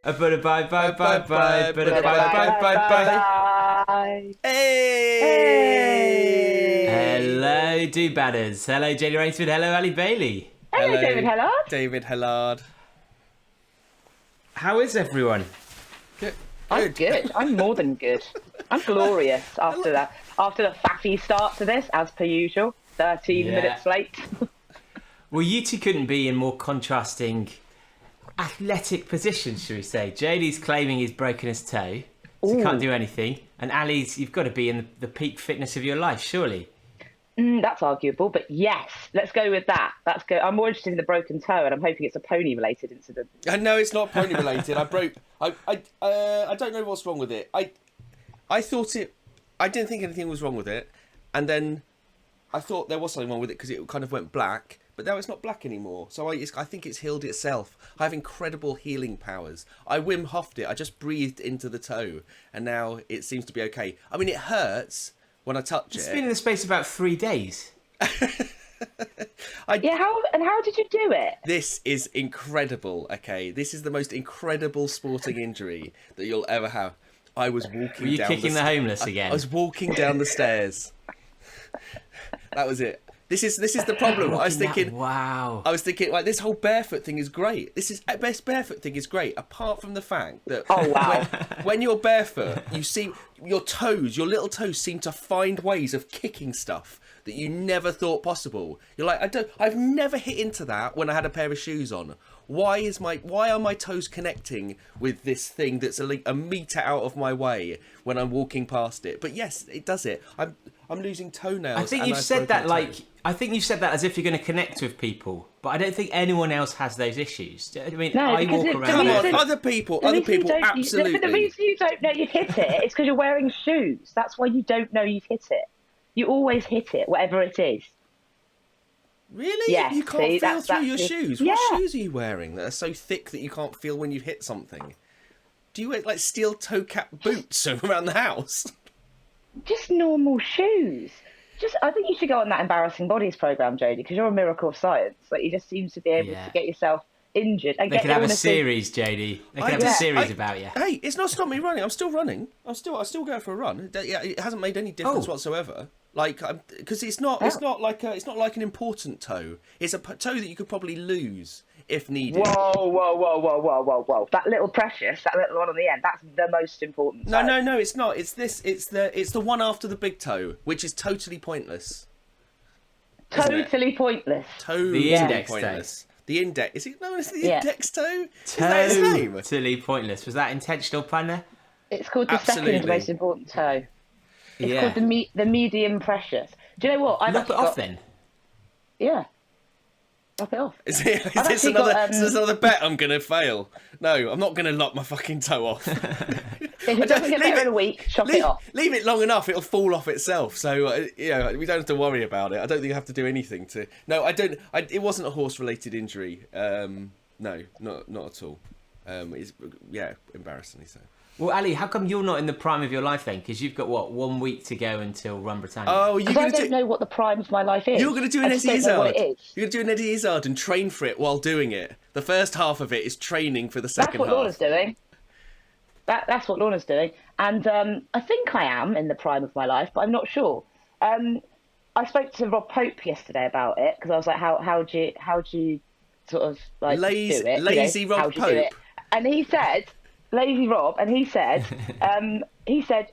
Bye bye bye bye bye bye bye bye. Hey! Hello, do-badders. Hello, Jody Raynsford. Hello, Allie Bailey. Hello, David Hellard. David Hellard. How is everyone? Good. I'm good. I'm more than good. I'm glorious after the faffy start to this, as per usual. 13 minutes late. Well, you two couldn't be in more contrasting athletic positions, shall we say. Jody's claiming he's broken his toe, so he can't do anything. And Allie's, you've got to be in the peak fitness of your life, surely. That's arguable, but yes, let's go with that. That's good. I'm more interested in the broken toe, and I'm hoping it's a pony-related incident. No, it's not pony-related. I don't know what's wrong with it. I thought it. I didn't think anything was wrong with it, and then I thought there was something wrong with it because it kind of went black. But now it's not black anymore, so I think it's healed itself. I have incredible healing powers. I Wim Hofed it. I just breathed into the toe, and now it seems to be okay. I mean, it hurts when I touch it. It's been in the space of about 3 days. How did you do it? This is incredible, okay? This is the most incredible sporting injury that you'll ever have. I was walking down... Were you kicking the homeless again? I was walking down the stairs. That was it. This is the problem. I was thinking, like, this whole barefoot thing is great. Best barefoot thing is great, apart from the fact that when you're barefoot, you see your little toes seem to find ways of kicking stuff that you never thought possible. You're like, I've never hit into that when I had a pair of shoes on. Why are my toes connecting with this thing that's a meter out of my way when I'm walking past it? But yes, it does it. I'm losing toenails. I think you've said that as if you're going to connect with people, but I don't think anyone else has those issues. I mean, I walk around. Come on, other people absolutely. But the reason you don't know you've hit it is because you're wearing shoes. That's why you don't know you've hit it. You always hit it, whatever it is. Really? Yes, you can't feel through your shoes? Yeah. What shoes are you wearing that are so thick that you can't feel when you've hit something? Do you wear like steel toe cap boots around the house? Just normal shoes. I think you should go on that Embarrassing Bodies program, Jody, because you're a miracle of science. Like, you just seem to be able to get yourself injured and they could have a series, Jody. They could have a series about you. Hey, it's not stopped me running. I'm still running. I still go for a run. It hasn't made any difference whatsoever. Like, because it's not like an important toe. It's a toe that you could probably lose if needed. Whoa! That little precious, that little one on the end, that's the most important toe. No, it's not. It's this. It's the one after the big toe, which is totally pointless. Totally pointless. The index pointless. Toe. The index. Is it known as the index toe? Is that its name? Totally pointless. Was that intentional, pun there? It's called the second most important toe. It's called the medium precious. Do you know what? Lop it off then. Yeah. Lop it off. Is this another bet I'm going to fail? No, I'm not going to lop my fucking toe off. If it doesn't get better in a week, chop it off. Leave it long enough, it'll fall off itself. So, we don't have to worry about it. I don't think I have to do anything to... No, I don't... it wasn't a horse-related injury. No, not at all. It's, embarrassingly so. Well, Allie, how come you're not in the prime of your life then? Because you've got, 1 week to go until Run Britannia. Oh, I don't know what the prime of my life is. You're going to do an Eddie Izzard. You're going to do an Eddie Izzard and train for it while doing it. The first half of it is training for the second half. That's what Lorna's doing. That's what Lorna's doing. And I think I am in the prime of my life, but I'm not sure. I spoke to Rob Pope yesterday about it, because I was like, how do you sort of like do it? Lazy Rob Pope. And he said... Lazy Rob, and he said,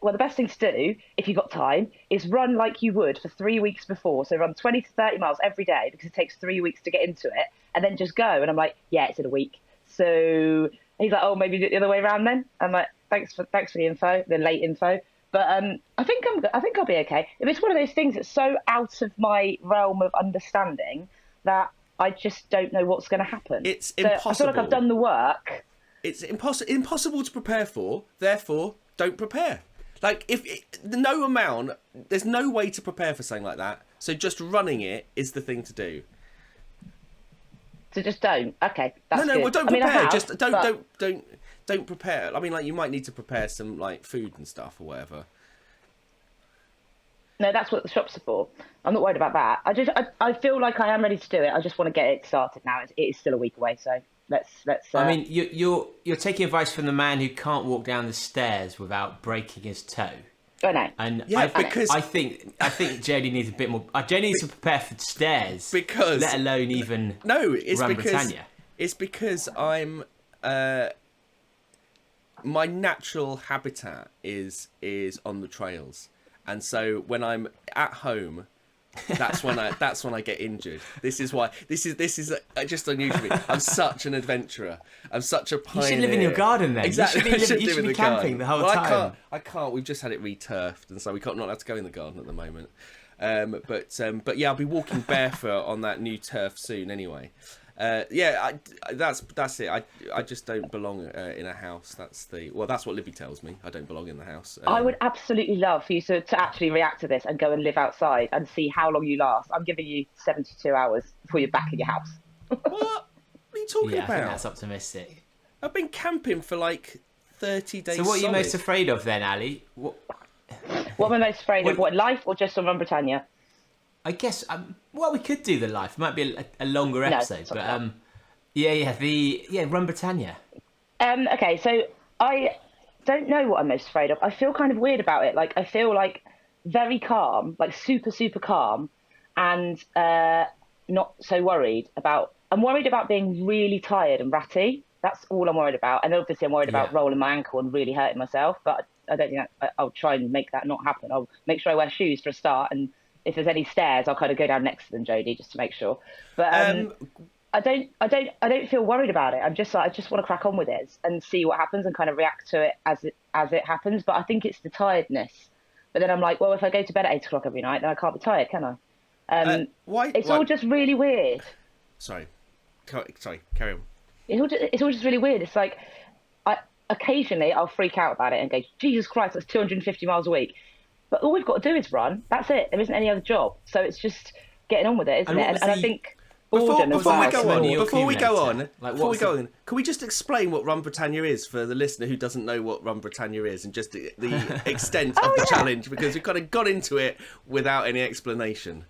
well, the best thing to do, if you've got time, is run like you would for 3 weeks before. So run 20 to 30 miles every day, because it takes 3 weeks to get into it, and then just go. And I'm like, yeah, it's in a week. So he's like, oh, maybe do it the other way around then. I'm like, thanks for the info, the late info. But I think I'll be okay. If it's one of those things that's so out of my realm of understanding that I just don't know what's going to happen. It's impossible. I feel like I've done the work. It's impossible to prepare for, therefore, don't prepare. Like, there's no way to prepare for something like that, so just running it is the thing to do. So just don't. Okay, that's good. Well, don't prepare. Just don't prepare. I mean, like, you might need to prepare some, like, food and stuff or whatever. No, that's what the shops are for. I'm not worried about that. I feel like I am ready to do it. I just want to get it started now. It is still a week away, so... Let's. I mean, you're taking advice from the man who can't walk down the stairs without breaking his toe. I know. And Yeah, because I think Jody needs a bit more. Jody needs to prepare for stairs, because let alone even it's run because Britannia. It's because I'm my natural habitat is on the trails, and so when I'm at home, that's when I get injured. This is why this is just unusual. I'm such an adventurer. I'm such a pioneer. You should live in your garden then. Exactly. You should be camping the whole time. I can't. We've just had it re-turfed, and so we're not allowed to go in the garden at the moment. But yeah, I'll be walking barefoot on that new turf soon anyway. That's it. I just don't belong in a house. That's what Libby tells me. I don't belong in the house. I would absolutely love for you to actually react to this and go and live outside and see how long you last. I'm giving you 72 hours before you're back in your house. What are you talking I about? think that's optimistic. I've been camping for like 30 days. So what are you solid. most afraid of then, Allie? What am I most afraid of? What, life or just on Run Britannia? I guess we could do the life. It might be a longer episode, but Run Britannia. Okay, so I don't know what I'm most afraid of. I feel kind of weird about it. Like I feel like very calm, like super super calm, and not so worried about. I'm worried about being really tired and ratty. That's all I'm worried about. And obviously I'm worried about rolling my ankle and really hurting myself. But I don't think I'll try and make that not happen. I'll make sure I wear shoes for a start, and if there's any stairs, I'll kind of go down next to them, Jody, just to make sure. But I don't feel worried about it. I'm just like, I just want to crack on with it and see what happens and kind of react to it as it happens. But I think it's the tiredness. But then I'm like, well, if I go to bed at 8 o'clock every night, then I can't be tired, can I? It's all just really weird. Sorry, carry on. It's all just really weird. It's like, occasionally I'll freak out about it and go, Jesus Christ, that's 250 miles a week. But all we've got to do is run. That's it. There isn't any other job. So it's just getting on with it, isn't it? And I think boredom as well. Before we go on, can we just explain what Run Britannia is for the listener who doesn't know what Run Britannia is and just the extent of the challenge, because we've kind of got into it without any explanation.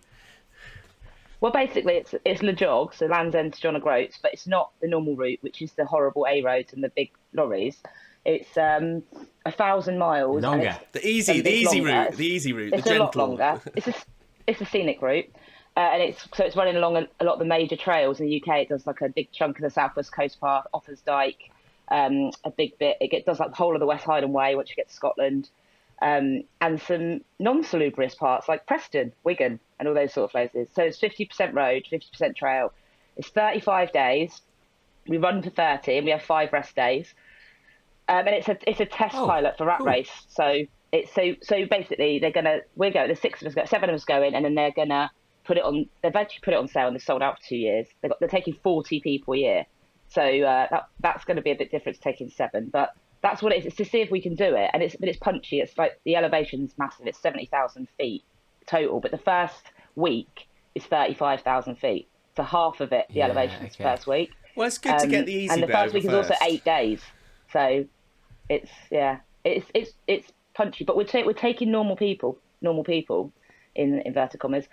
Well, basically, it's LEJOG, so Land's End to John O'Groats, but it's not the normal route, which is the horrible A roads and the big lorries. It's 1,000 miles. Longer. The easy route, it's the gentle. A lot longer. It's a scenic route, and it's running along a lot of the major trails in the UK. It does like a big chunk of the South West Coast Path, Offers Dyke, a big bit. It does like the whole of the West Highland Way, once you get to Scotland, and some non-salubrious parts like Preston, Wigan, and all those sort of places. So it's 50% road, 50% trail. It's 35 days. We run for 30, and we have 5 rest days. And it's a test pilot for Rat Race. So so basically there's 7 of us going, and then they're gonna put it on. They've actually put it on sale, and they've sold out for 2 years. They're taking 40 people a year. So that's going to be a bit different to taking 7, but that's what it is. It's to see if we can do it, and it's punchy. It's like the elevation's massive. It's 70,000 feet total, but the first week is 35,000 feet. So half of it, the elevation's first week. Well, it's good to get the easy bit. And the first week is also 8 days. So it's punchy, but we're taking normal people in inverted commas,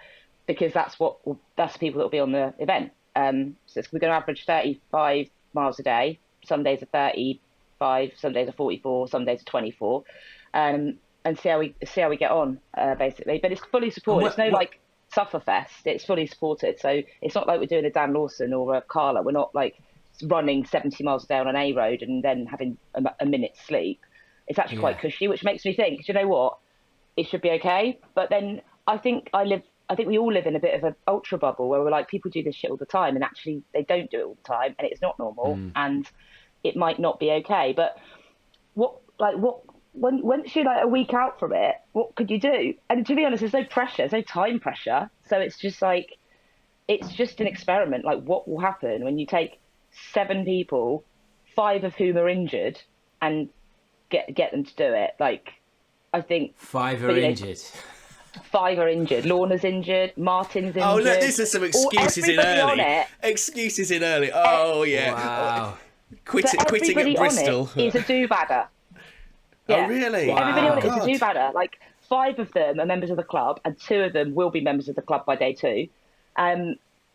because that's the people that will be on the event. So we're going to average 35 miles a day. Some days are 35, some days are 44, some days are 24, and see how we get on, basically. But it's fully supported. It's no like sufferfest. It's fully supported. So it's not like we're doing a Dan Lawson or a Carla. We're not like running 70 miles a day on an A road and then having a minute's sleep. It's actually quite cushy, which makes me think, you know what, it should be okay. But then I think we all live in a bit of an ultra bubble where we're like, people do this shit all the time, and actually they don't do it all the time, and it's not normal, and it might not be okay. But once you're like a week out from it, what could you do? And to be honest, there's no pressure, there's no time pressure. So it's just like, it's just an experiment. Like, what will happen when you take 7 people, 5 of whom are injured, and get them to do it? Like, I think 5 are injured. 5 are injured. Lorna's injured. Martin's injured. Oh, look, this is some excuses in early. Excuses in early. Oh, yeah. Wow. Quitting at Bristol. On it is a do-badder. Yeah. Oh, really? Wow. Everybody on it is a do-badder. Like, 5 of them are members of the club, and 2 of them will be members of the club by day 2.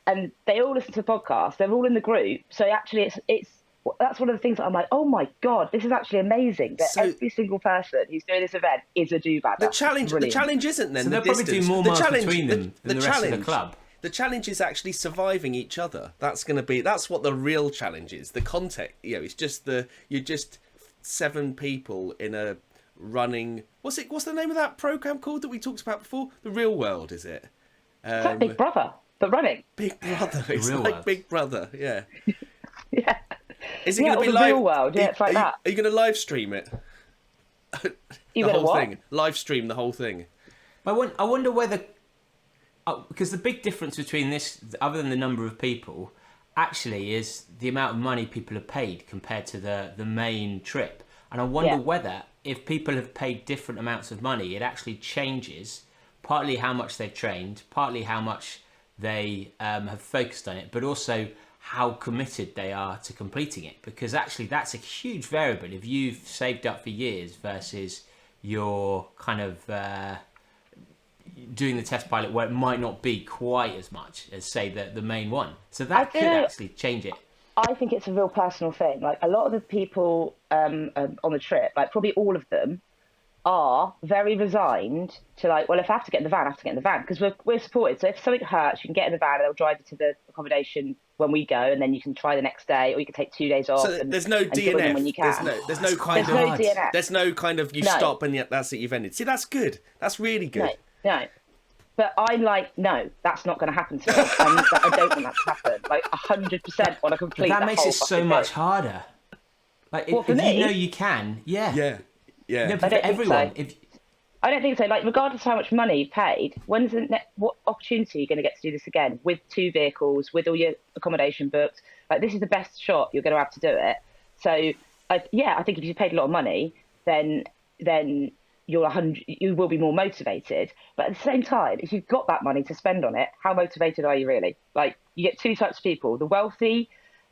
and they all listen to the podcast. They're all in the group. So actually, it's that's one of the things that I'm like, oh my God, this is actually amazing that every single person who's doing this event is a doobad. The challenge isn't then so the they'll distance. probably do more miles between them than the rest of the club. The challenge is actually surviving each other. That's what the real challenge is. The context, it's just you're just 7 people in a running. What's the name of that program called that we talked about before? The Real World, is it? It's like Big Brother, but running. Big Brother. It's like world. Big Brother. Yeah. Yeah. Is it going to be live? Real World. Yeah, it's like that. Are you going to live stream it? You going to what? Thing. Live stream the whole thing. I wonder whether, because the big difference between this, other than the number of people, actually is the amount of money people have paid compared to the main trip. And I wonder whether, if people have paid different amounts of money, it actually changes partly how much they've trained, partly how much they have focused on it, but also how committed they are to completing it. Because actually that's a huge variable if you've saved up for years versus your kind of doing the test pilot where it might not be quite as much as, say, the main one. So that could actually change it. I think it's a real personal thing. Like, a lot of the people on the trip, like probably all of them, are very resigned to, like, well, if I have to get in the van, I have to get in the van, because we're supported. So if something hurts, you can get in the van and they'll drive you to the accommodation when we go, and then you can try the next day, or you can take 2 days off. So there's no DNF. When you can. There's no DNF. There's no kind of stop and yet that's it, you've ended. See, that's good. That's really good. No. But I'm like, no, that's not going to happen to me. And I don't want that to happen. Like, 100% want to complete that. That makes it so much harder. Like, if you know you can, Yeah. No, but for everyone, I don't think so. Like, regardless of how much money you've paid, what opportunity are you going to get to do this again with 2 vehicles, with all your accommodation booked? Like, this is the best shot you're going to have to do it. So, I think if you paid a lot of money, then you will be more motivated. But at the same time, if you've got that money to spend on it, how motivated are you really? Like, you get 2 types of people: the wealthy,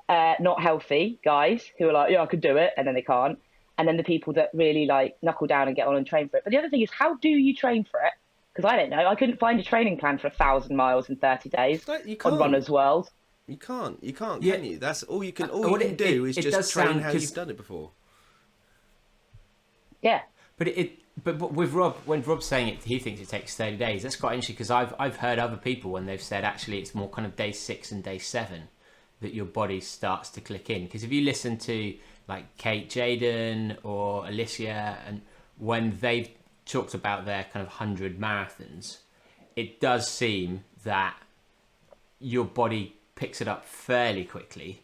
not healthy guys who are like, yeah, I could do it, and then they can't. And then the people that really, like, knuckle down and get on and train for it. But the other thing is, how do you train for it? Because I don't know. I couldn't find a training plan for 1,000 miles in 30 days on Runner's World. You can't, can you? That's all you can. All you can do is just train how you've done it before. Yeah. But with Rob, when Rob's saying it, he thinks it takes 30 days. That's quite interesting, because I've heard other people when they've said actually it's more kind of day 6 and day 7 that your body starts to click in. Because if you listen to like Kate, Jaden, or Alicia, and when they've talked about their kind of 100 marathons, it does seem that your body picks it up fairly quickly.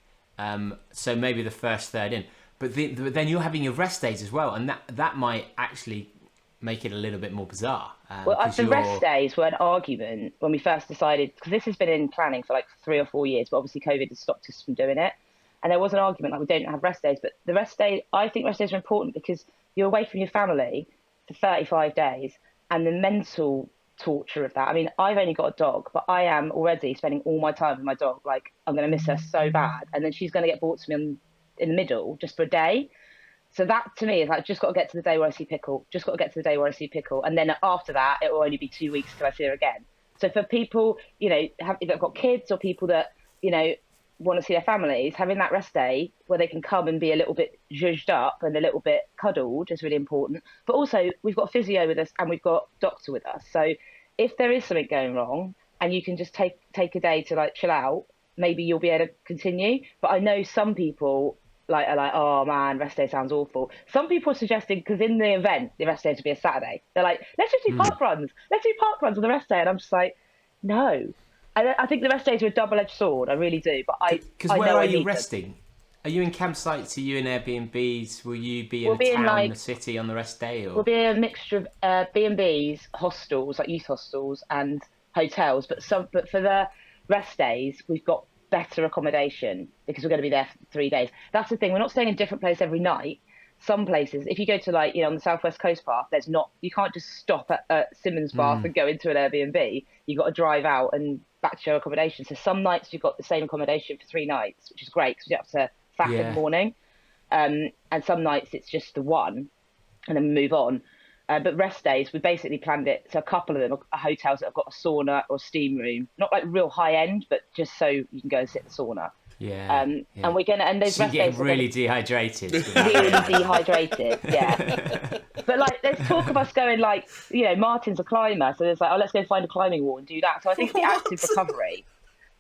So maybe the first third in. But then you're having your rest days as well, and that might actually make it a little bit more bizarre. The rest days were an argument when we first decided, because this has been in planning for like 3 or 4 years, but obviously COVID has stopped us from doing it. And there was an argument like we don't have rest days, but the rest day, I think rest days are important because you're away from your family for 35 days, and the mental torture of that. I mean, I've only got a dog, but I am already spending all my time with my dog. Like, I'm going to miss her so bad, and then she's going to get brought to me in the middle just for a day. So that to me is like, just got to get to the day where I see Pickle. And then after that, it will only be 2 weeks till I see her again. So for people, that have got kids, or people that, want to see their families, having that rest day where they can come and be a little bit zhuzhed up and a little bit cuddled is really important. But also, we've got a physio with us and we've got a doctor with us. So if there is something going wrong and you can just take a day to, like, chill out, maybe you'll be able to continue. But I know some people are like, oh man, rest day sounds awful. Some people are suggesting, because in the event, the rest day would be a Saturday. They're like, let's just do park runs. Let's do park runs on the rest day. And I'm just like, no. I think the rest days are a double-edged sword. I really do. But because where are you resting? Are you in campsites? Are you in Airbnbs? Will you be in a town, a city on the rest day? Or? We'll be a mixture of B&Bs, hostels, like youth hostels, and hotels. But for the rest days, we've got better accommodation because we're going to be there for 3 days. That's the thing. We're not staying in a different place every night. Some places, if you go to, like, on the Southwest Coast Path, you can't just stop at Simmons Bath and go into an Airbnb. You've got to drive out and back to your accommodation. So some nights you've got the same accommodation for 3 nights, which is great because you don't have to faff in the morning. And some nights it's just the one, and then we move on. But rest days, we basically planned it. So a couple of them are hotels that have got a sauna or steam room, not like real high end, but just so you can go and sit in the sauna. Yeah. And we're gonna, and those so rest you get days really dehydrated. really dehydrated. Yeah. But like, there's talk of us going like, Martin's a climber, so there's like, oh, let's go find a climbing wall and do that. So I think the active recovery.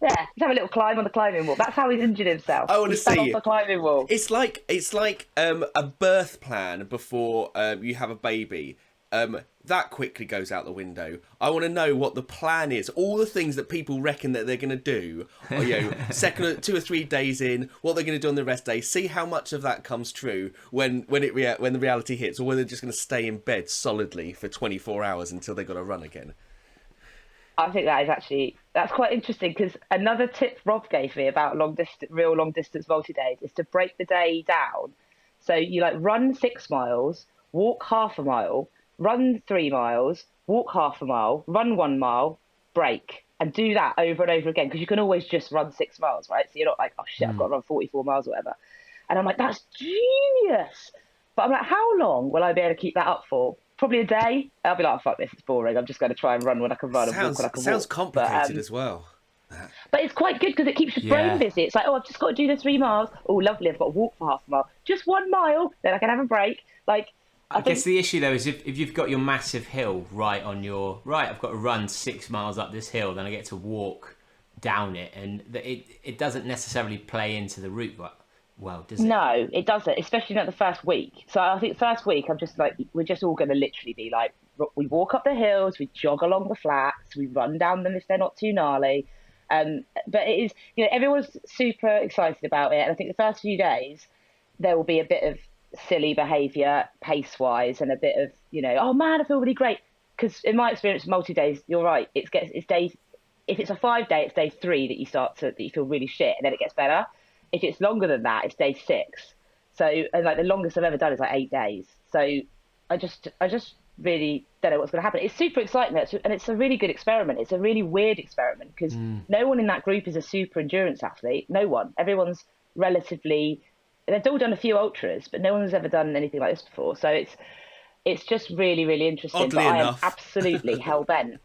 Yeah, let's have a little climb on the climbing wall. That's how he's injured himself. I want to see off the climbing wall. It's like a birth plan before you have a baby. That quickly goes out the window. I want to know what the plan is. All the things that people reckon that they're going to do. Or, 2 or 3 days in, what they're going to do on the rest day. See how much of that comes true when the reality hits, or whether they're just going to stay in bed solidly for 24 hours until they've got to run again. I think that's quite interesting, because another tip Rob gave me about real long distance multi-days is to break the day down. So you run 6 miles, walk half a mile, run 3 miles, walk half a mile, run 1 mile, break, and do that over and over again, because you can always just run 6 miles, right? So you're not like, oh shit, I've got to run 44 miles or whatever. And I'm like, that's genius. But I'm like, how long will I be able to keep that up for? Probably a day. I'll be like, oh, fuck this, it's boring. I'm just going to try and run when I can run and walk when I can walk. Sounds complicated as well. But it's quite good because it keeps your brain busy. It's like, oh, I've just got to do the 3 miles. Oh, lovely, I've got to walk for half a mile. Just 1 mile, then I can have a break. I guess the issue though is if you've got your massive hill right on your right, I've got to run 6 miles up this hill, then I get to walk down it, and it doesn't necessarily play into the route well, does it? No, it doesn't, especially not the first week. So I think first week I'm just like, we're just all going to literally be like, we walk up the hills, we jog along the flats, we run down them if they're not too gnarly. But it is, everyone's super excited about it, and I think the first few days there will be a bit of silly behaviour pace-wise, and a bit of, oh man, I feel really great. Because in my experience, multi-days, you're right, it's day. If it's a 5-day, it's day 3 that you feel really shit, and then it gets better. If it's longer than that, it's day 6. So, and the longest I've ever done is 8 days. So I just really don't know what's going to happen. It's super exciting, and it's a really good experiment. It's a really weird experiment, because no one in that group is a super endurance athlete. No one. Everyone's relatively. They've all done a few ultras, but no one has ever done anything like this before. So it's just really, really interesting. Oddly but enough. I am absolutely hell bent.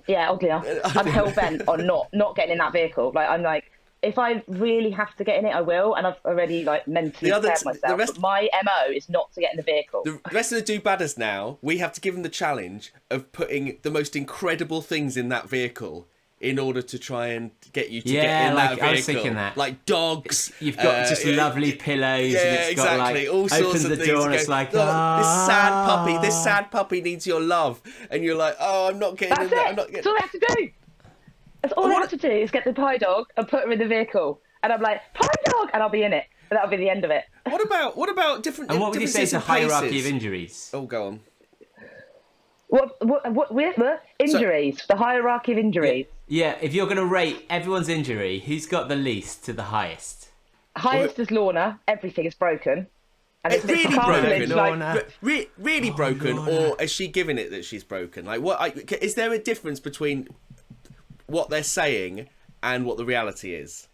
Yeah, oddly enough, I'm hell bent on not getting in that vehicle. I'm like, if I really have to get in it, I will, and I've already mentally prepared myself. But my MO is not to get in the vehicle. The rest of the do-badders now, we have to give them the challenge of putting the most incredible things in that vehicle in order to try and get you to get in that vehicle. I was thinking that. Like dogs. You've got just lovely pillows. Yeah, and it's exactly. Got, all sorts opens of the things. Door and it's like, this sad puppy needs your love, and you're like, oh, I'm not getting in there. That's all I have to do. That's all I have to do is get the pie dog and put her in the vehicle, and I'm like, pie dog, and I'll be in it, and that'll be the end of it. What about different? And what would you say is the hierarchy paces? of injuries? Oh, go on. What injuries? The hierarchy of injuries. Yeah, if you're going to rate everyone's injury, who's got the least to the highest? Highest is Lorna. Everything is broken. And it's really broken. Lorna. Really broken, Lorna. or is she giving it that she's broken? Is there a difference between what they're saying and what the reality is?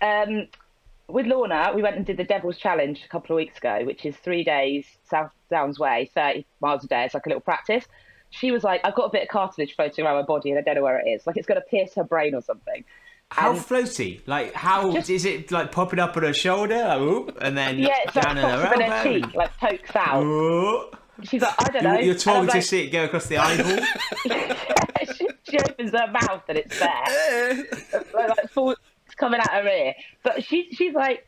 With Lorna, we went and did the Devil's Challenge a couple of weeks ago, which is 3 days South Downs Way, 30 miles a day. It's like a little practice. She was like, I've got a bit of cartilage floating around my body and I don't know where it is. Like, it's going to pierce her brain or something. How floaty? Like, how is it like popping up on her shoulder? Like, whoop, and then it's down in her elbow? Her cheek, like, pokes out. Ooh. She's like, I don't know. You're talking to see it go across the eyeball? she opens her mouth and it's there. It's coming out her ear. But she's like,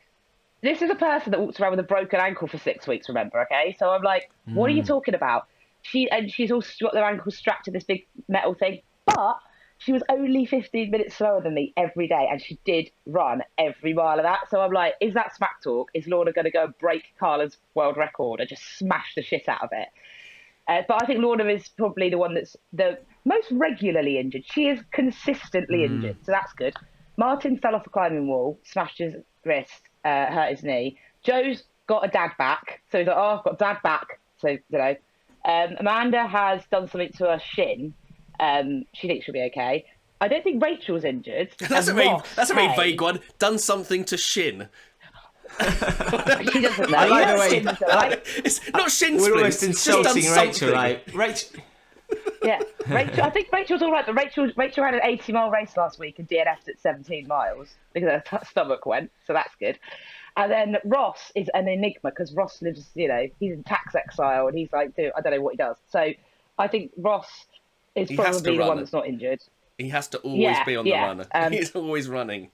this is a person that walks around with a broken ankle for 6 weeks, remember, okay? So I'm like, what are you talking about? She's also got their ankle strapped to this big metal thing. But she was only 15 minutes slower than me every day, and she did run every mile of that. So I'm like, is that smack talk? Is Lorna going to go and break Carla's world record and just smash the shit out of it? But I think Lorna is probably the one that's the most regularly injured. She is consistently injured, so that's good. Martin fell off a climbing wall, smashed his wrist, hurt his knee. Joe's got a dad back, so he's like, oh, I've got dad back. So, Amanda has done something to her shin. She thinks she'll be okay. I don't think Rachel's injured. That's a very vague one. Done something to shin. She doesn't know. I like the way it's not shin we're splints. almost insulting Rachel. Like Rachel. Yeah, Rachel. I think Rachel's all right, but Rachel had an 80-mile race last week and DNF'd at 17 miles because her stomach went, so that's good. And then Ross is an enigma because Ross lives, he's in tax exile and he's like, I don't know what he does. So I think Ross is probably the one that's not injured. He has to always be on the runner. He's always running.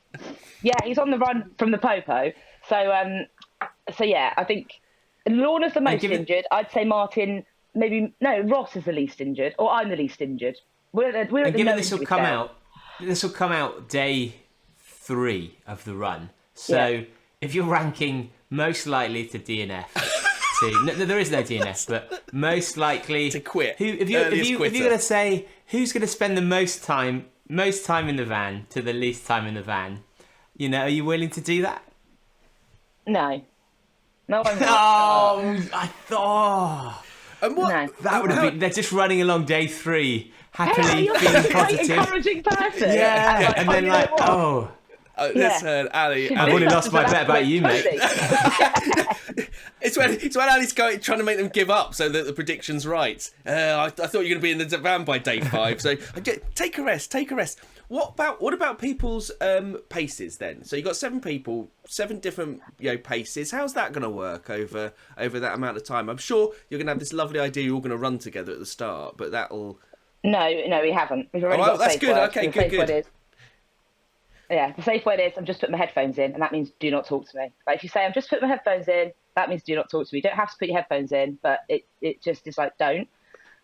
Yeah, he's on the run from the popo. So yeah, I think Lorna's the most injured. I'd say Martin, Ross is the least injured, or I'm the least injured. We're at the given this will come out. This will come out day 3 of the run. So if you're ranking most likely to DNF, there is no DNF, but most likely to quit. If you're going to say who's going to spend the most time in the van to the least time in the van, are you willing to do that? No, I'm not. I thought. And what? No. That would have been. They're just running along day 3, happily you're feeling such a positive. great, encouraging person. Yeah, and then Listen, Allie. I've already lost my bet about you, mate. It's when Allie's trying to make them give up so that the prediction's right. I thought you were going to be in the van by day 5, so take a rest. What about people's paces then? So you've got 7 people, 7 different paces. How's that going to work over that amount of time? I'm sure you're going to have this lovely idea you're all going to run together at the start, but that'll. No, we haven't. We've already got that's safe good. word. Okay, good. Yeah, the safe word is I'm just putting my headphones in, and that means do not talk to me. Like if you say I'm just putting my headphones in, that means do not talk to me. You don't have to put your headphones in, but it just is like don't.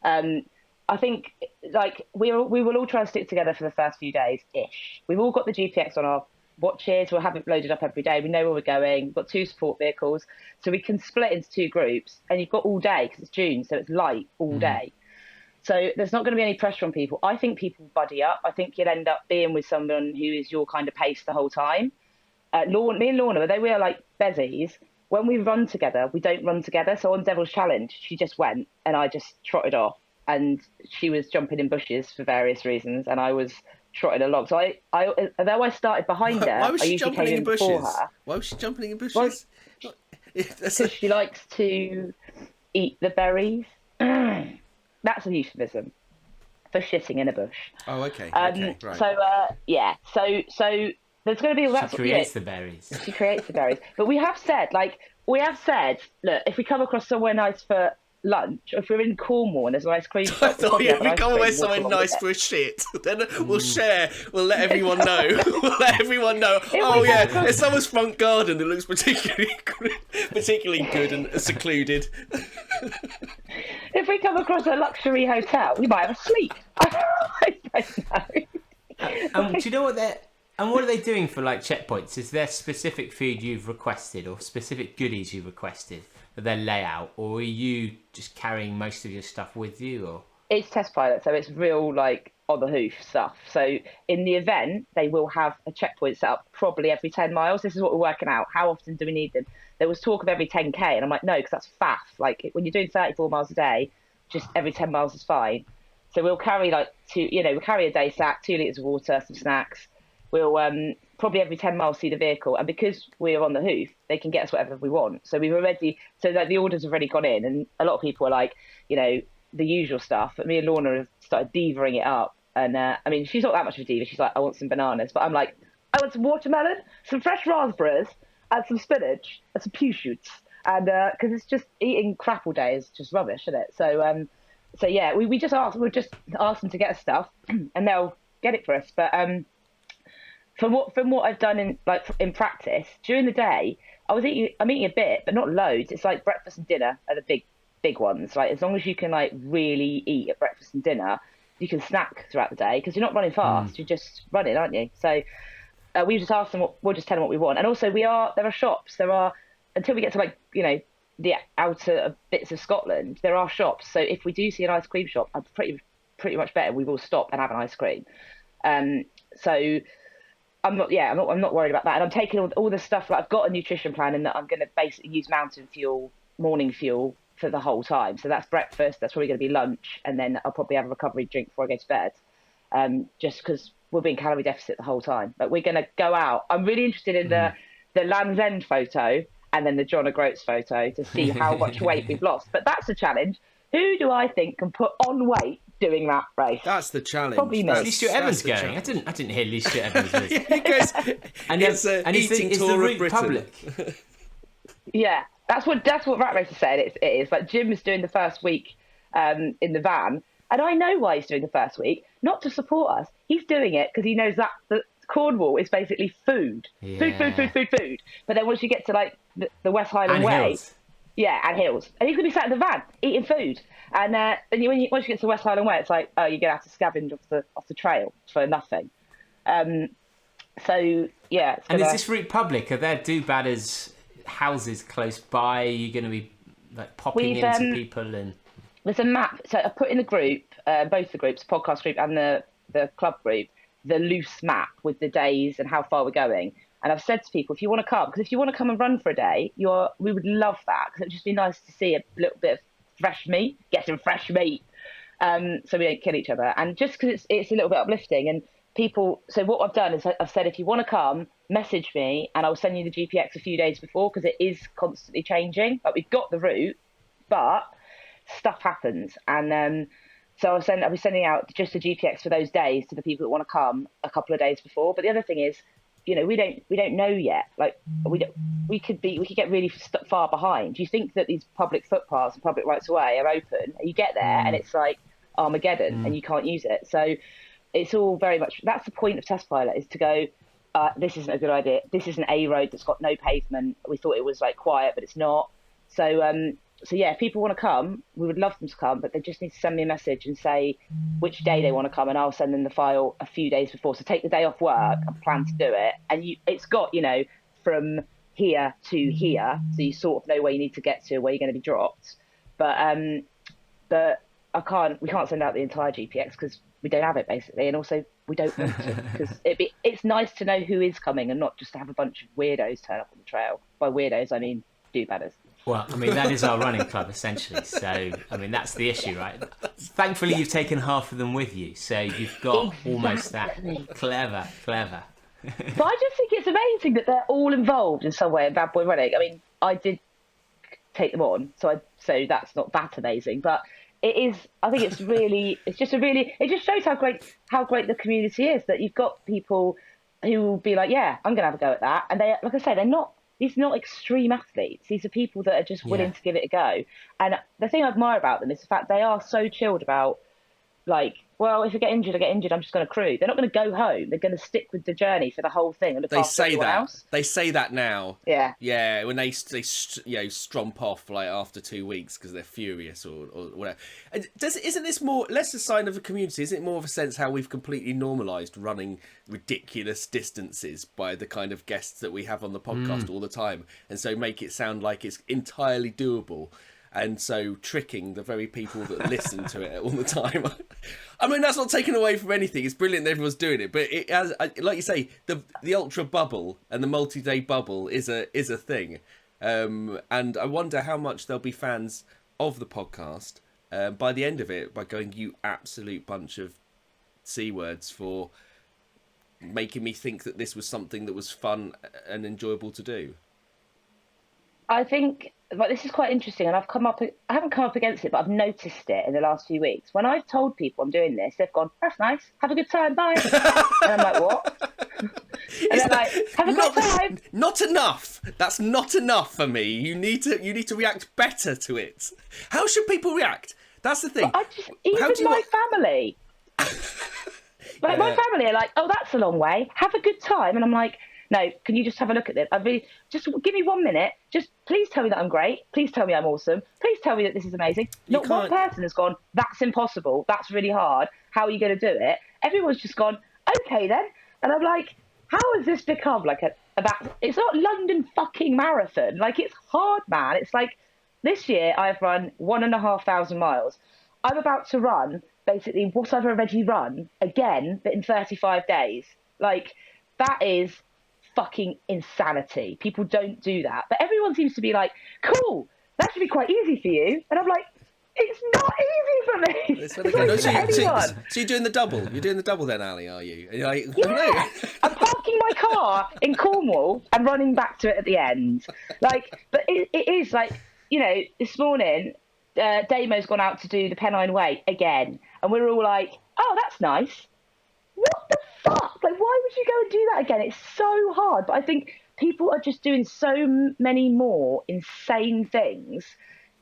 I think like we will all try and stick together for the first few days ish. We've all got the GPX on our watches. We'll have it loaded up every day. We know where we're going. We've got 2 support vehicles, so we can split into 2 groups, and you've got all day because it's June, so it's light all day. So there's not going to be any pressure on people. I think people buddy up. I think you'll end up being with someone who is your kind of pace the whole time. Me and Lorna, although we are like bezies, when we run together, we don't run together. So on Devil's Challenge, she just went and I just trotted off. And she was jumping in bushes for various reasons, and I was trotting along. So although I started behind her, Why was she I usually jumping came in in bushes? before her. Why was she jumping in bushes? Because she likes to eat the berries. That's a euphemism for shitting in a bush. Oh, okay. Right. So So there's going to be all that. She creates the berries. She creates the berries. But we have said, look, if we come across somewhere nice for lunch, or if we're in Cornwall and there's an ice cream shop, I thought we come away somewhere nice for a shit. Then we'll share. We'll let everyone know. There's someone's front garden that looks particularly good and secluded. If we come across a luxury hotel, we might have a sleep. I don't know. Do you know what are they doing for like checkpoints? Is there specific food you've requested or specific goodies you've requested for their layout, or are you just carrying most of your stuff with you? Or it's test pilot, so it's real like on the hoof stuff. So in the event, they will have a checkpoint set up probably every 10 miles. This is what we're working out. How often do we need them? There was talk of every 10k, and I'm like, no, because that's faff. Like when you're doing 34 miles a day, just every 10 miles is fine. So we'll carry we'll carry a day sack, 2 litres of water, some snacks. We'll probably every 10 miles see the vehicle, and because we're on the hoof, they can get us whatever we want. So the orders have already gone in, and a lot of people are like, the usual stuff. But me and Lorna have started divaing it up, and she's not that much of a diva. She's like, I want some bananas, but I'm like, I want some watermelon, some fresh raspberries, and some spinach, and some pea shoots, and because it's just eating crap all day is just rubbish, isn't it? So yeah, we'll just ask them to get us stuff, and they'll get it for us. But From what I've done in practice during the day, I'm eating a bit, but not loads. It's like breakfast and dinner are the big ones. Like as long as you can like really eat at breakfast and dinner, you can snack throughout the day because you're not running fast. You're just running, aren't you? So we just ask them. We'll just tell them what we want. And also there are shops. There are, until we get to the outer bits of Scotland, there are shops. So if we do see an ice cream shop, I'm pretty much better we will stop and have an ice cream. So. I'm not worried about that. And I'm taking all the stuff. Like I've got a nutrition plan in that I'm going to basically use mountain fuel, morning fuel for the whole time. So that's breakfast. That's probably going to be lunch. And then I'll probably have a recovery drink before I go to bed. Just because we'll be in calorie deficit the whole time. But we're going to go out. I'm really interested in the the Land's End photo and then the John O'Groats photo to see how much weight we've lost. But that's a challenge. Who do I think can put on weight doing that race? That's the challenge. Probably me. Lee Stewart Evans going? I didn't hear Lee Stewart Evans was. Yeah, he goes, and it's eating is tour the of route Britain. public? Yeah, that's what Rat Race is saying. It is like Jim is doing the first week in the van, and I know why he's doing the first week. Not to support us. He's doing it because he knows that Cornwall is basically food. Yeah. Food. But then once you get to like the West Highland And Way, hills. yeah, and hills, and he's gonna be sat in the van eating food. And then once you get to West Highland Way, it's like, oh, you're gonna have to scavenge off the trail for nothing. So yeah. And is this route public? Are there do-badders houses close by? Are you going to be like popping into people and? There's a map. So I put in the group, both the groups, podcast group and the club group, the loose map with the days and how far we're going. And I've said to people, if you want to come, because if you want to come and run for a day, we would love that, because it'd just be nice to see a little bit of fresh meat, get some fresh meat, so we don't kill each other. And just because it's a little bit uplifting, and people. So what I've done is I've said, if you want to come, message me, and I'll send you the GPX a few days before, because it is constantly changing. Like, we've got the route, but stuff happens, and so I'll be sending out just the GPX for those days to the people that want to come a couple of days before. But the other thing is, we don't know yet. Like, we could get really far behind. You think that these public footpaths and public rights of way are open, and you get there and it's like Armageddon and you can't use it. So it's all very much, that's the point of Test Pilot, is to go, this isn't a good idea. This is an A road that's got no pavement. We thought it was like quiet, but it's not. So yeah, if people want to come, we would love them to come, but they just need to send me a message and say which day they want to come, and I'll send them the file a few days before. So take the day off work and plan to do it. And it's got, from here to here, so you sort of know where you need to get to, where you're going to be dropped. But we can't send out the entire GPX because we don't have it, basically, and also we don't want to, because it's nice to know who is coming and not just to have a bunch of weirdos turn up on the trail. By weirdos, I mean do-badders. Well, I mean, that is our running club, essentially. So, I mean, that's the issue, right? Thankfully, you've taken half of them with you. So you've got almost that. Clever. But I just think it's amazing that they're all involved in some way in Bad Boy Running. I mean, I did take them on, so that's not that amazing. But it is, I think it just shows how great the community is, that you've got people who will be like, yeah, I'm going to have a go at that. And they, like I say, these are not extreme athletes. These are people that are just willing to give it a go. And the thing I admire about them is the fact they are so chilled about, like, well, if I get injured, I'm just going to crew. They're not going to go home. They're going to stick with the journey for the whole thing and look after everyone else. They say that now. Yeah. Yeah, when they stromp off like after 2 weeks because they're furious or whatever. Isn't this more less a sign of a community? Isn't it more of a sense how we've completely normalised running ridiculous distances by the kind of guests that we have on the podcast all the time, and so make it sound like it's entirely doable? And so tricking the very people that listen to it all the time. I mean, that's not taken away from anything. It's brilliant that everyone's doing it. But it has, like you say, the ultra bubble and the multi-day bubble is a thing. And I wonder how much there'll be fans of the podcast by the end of it, by going, you absolute bunch of C words, for making me think that this was something that was fun and enjoyable to do. I think, but this is quite interesting, and I haven't come up against it, but I've noticed it in the last few weeks. When I've told people I'm doing this, they've gone, "That's nice. Have a good time. Bye." And I'm like, "What?" And they're like, "Have a good time." Not enough. That's not enough for me. You need to react better to it. How should people react? That's the thing. Even my family. Like, my family are like, "Oh, that's a long way. Have a good time." And I'm like, no, can you just have a look at this? Just give me 1 minute. Just please tell me that I'm great. Please tell me I'm awesome. Please tell me that this is amazing. Not one person has gone, "That's impossible. That's really hard. How are you going to do it?" Everyone's just gone, "Okay then." And I'm like, how has this become like it's not London fucking marathon. Like, it's hard, man. It's like, this year I've run 1,500 miles. I'm about to run basically what I've already run again, but in 35 days. Like, that is fucking insanity. People don't do that, but everyone seems to be like, "Cool, that should be quite easy for you," and I'm like, it's not easy for me. So you're doing the double. You're doing the double then, Allie, are you? And you're like, yeah. I'm parking my car in Cornwall and running back to it at the end. Like, but it is like, you know, this morning, Damo's gone out to do the Pennine Way again, and we're all like, oh, that's nice. What the fuck? Like, why would you go and do that again? It's so hard. But I think people are just doing so many more insane things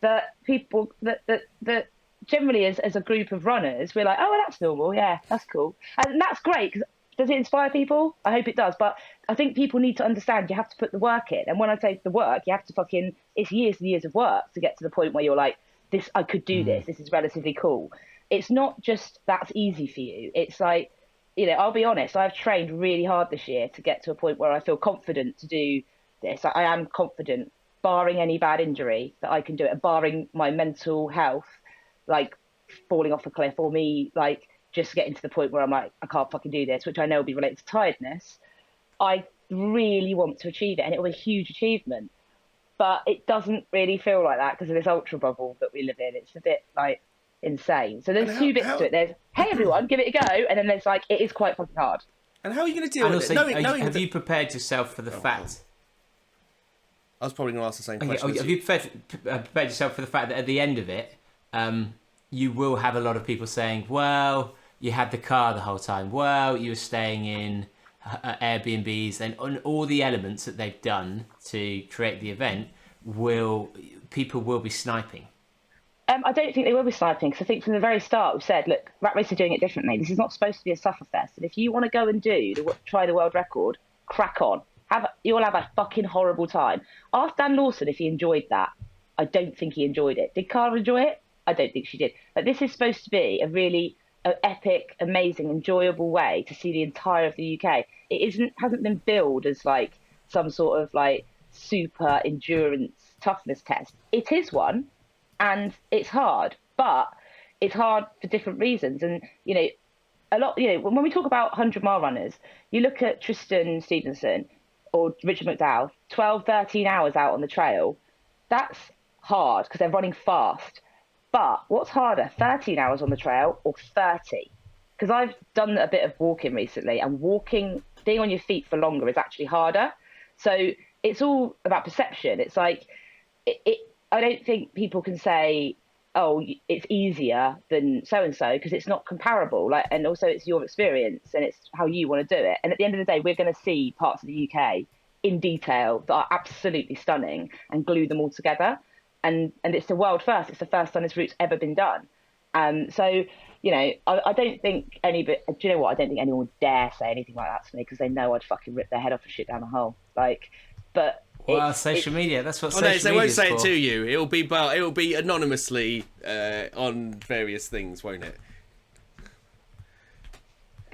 that people that generally as a group of runners, we're like, oh, well, that's normal. Yeah, that's cool. And that's great, because does it inspire people? I hope it does. But I think people need to understand you have to put the work in. And when I say the work, you have to it's years and years of work to get to the point where you're like, this, I could do this. This is relatively cool. It's not just that's easy for you. It's like, you know, I'll be honest, I've trained really hard this year to get to a point where I feel confident to do this. I am confident, barring any bad injury, that I can do it, and barring my mental health, like falling off a cliff, or me, like, just getting to the point where I'm like, I can't fucking do this, which I know will be related to tiredness. I really want to achieve it, and it will be a huge achievement. But it doesn't really feel like that because of this ultra bubble that we live in. It's a bit, like, insane. So there's two bits to it. There's, hey, everyone, give it a go. And then there's, like, it is quite fucking hard. And how are you going to deal with it? Have you prepared yourself for the fact... I was probably going to ask the same question. Have you prepared yourself for the fact that at the end of it, you will have a lot of people saying, well, you had the car the whole time. Well, you were staying in Airbnbs, and on all the elements that they've done to create the event, people will be sniping. I don't think they will be sniping, because I think from the very start we've said, look, Rat Race are doing it differently. This is not supposed to be a sufferfest. And if you want to go and try the world record, crack on. You'll have a fucking horrible time. Ask Dan Lawson if he enjoyed that. I don't think he enjoyed it. Did Cara enjoy it? I don't think she did. But this is supposed to be a really epic, amazing, enjoyable way to see the entire of the UK. It hasn't been billed as like some sort of like super endurance toughness test. It is one, and it's hard, but it's hard for different reasons. And you know, a lot. You know, when we talk about 100-mile runners, you look at Tristan Stevenson or Richard McDowell, 12, 13 hours out on the trail. That's hard because they're running fast. But what's harder, 13 hours on the trail or 30? Because I've done a bit of walking recently, and being on your feet for longer is actually harder. So it's all about perception. It's like, I don't think people can say, oh, it's easier than so-and-so, because it's not comparable. Like, and also it's your experience and it's how you want to do it. And at the end of the day, we're going to see parts of the UK in detail that are absolutely stunning and glue them all together. And it's the world first. It's the first time this route's ever been done. So, you know, I don't think do you know what? I don't think anyone would dare say anything like that to me, because they know I'd fucking rip their head off and shit down the hole. Like, but... Well, social media, that's what social media is for. They won't say it to you. It'll be anonymously on various things, won't it?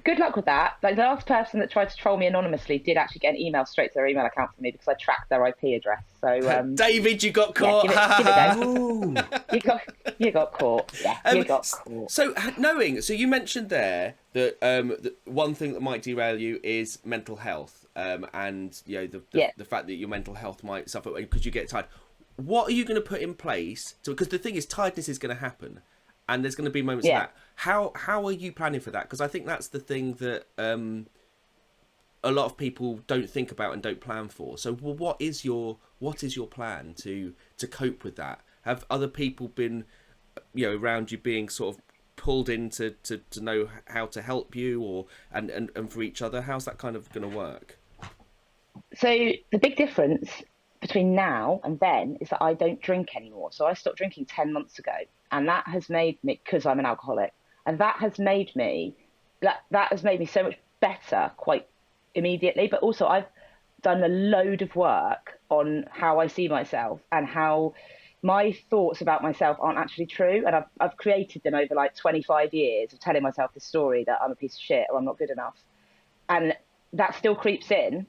Good luck with that. Like, the last person that tried to troll me anonymously did actually get an email straight to their email account from me, because I tracked their IP address. So, David, you got caught. Yeah, give it a go. You got caught. Yeah, you got caught. So you mentioned there that the one thing that might derail you is mental health, and you know the fact that your mental health might suffer because you get tired. What are you going to put in place? Because the thing is, tiredness is going to happen. And there's going to be moments of that. How are you planning for that? Because I think that's the thing that a lot of people don't think about and don't plan for. So, what is your plan to cope with that? Have other people been, you know, around you being sort of pulled in to know how to help you, or and for each other? How's that kind of going to work? So the big difference between now and then is that I don't drink anymore. So I stopped drinking 10 months ago. And that has made me, because I'm an alcoholic, and that has made me so much better quite immediately. But also I've done a load of work on how I see myself and how my thoughts about myself aren't actually true. And I've created them over like 25 years of telling myself this story that I'm a piece of shit or I'm not good enough. And that still creeps in,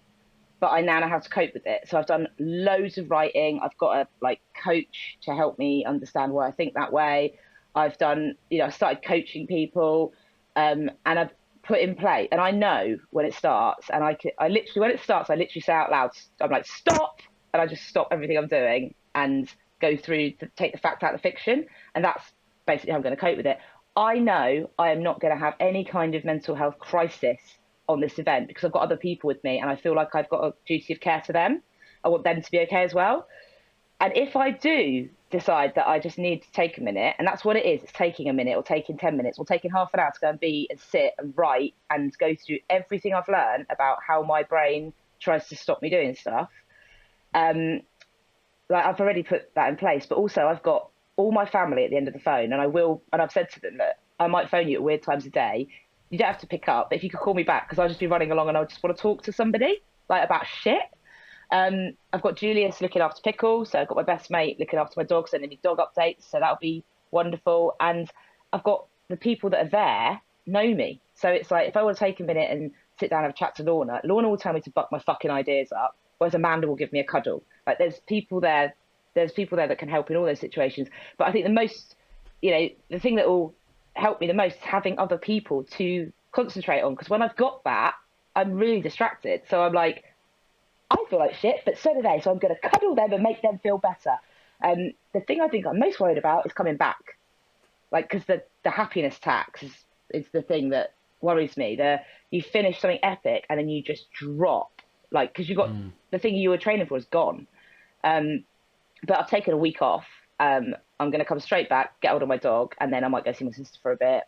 but I now know how to cope with it. So I've done loads of writing. I've got a coach to help me understand why I think that way. I've done, I started coaching people, and I've put in play. And I know when it starts, and I literally say out loud, I'm like, stop, and I just stop everything I'm doing and go through to take the fact out of the fiction. And that's basically how I'm going to cope with it. I know I am not going to have any kind of mental health crisis on this event because I've got other people with me and I feel like I've got a duty of care to them. I want them to be okay as well. And if I do decide that I just need to take a minute, and that's what it is, it's taking a minute or taking 10 minutes or taking half an hour to go and be and sit and write and go through everything I've learned about how my brain tries to stop me doing stuff. Like I've already put that in place, but also I've got all my family at the end of the phone, and I've said to them that I might phone you at weird times of day. You don't have to pick up, but if you could call me back, because I'll just be running along and I just want to talk to somebody like about shit. I've got Julius looking after Pickle, so I've got my best mate looking after my dog, sending me dog updates, so that'll be wonderful. And I've got the people that are there know me, so it's like if I want to take a minute and sit down and have a chat to Lorna will tell me to buck my fucking ideas up, whereas Amanda will give me a cuddle. Like there's people there that can help in all those situations. But I think the most, the thing that will help me the most is having other people to concentrate on, because when I've got that, I'm really distracted. So I'm like, I feel like shit, but so do they. So I'm going to cuddle them and make them feel better. The thing I think I'm most worried about is coming back. Like, because the happiness tax is the thing that worries me. You finish something epic and then you just drop. Like, because you got the thing you were training for is gone. But I've taken a week off. I'm going to come straight back, get hold of my dog, and then I might go see my sister for a bit.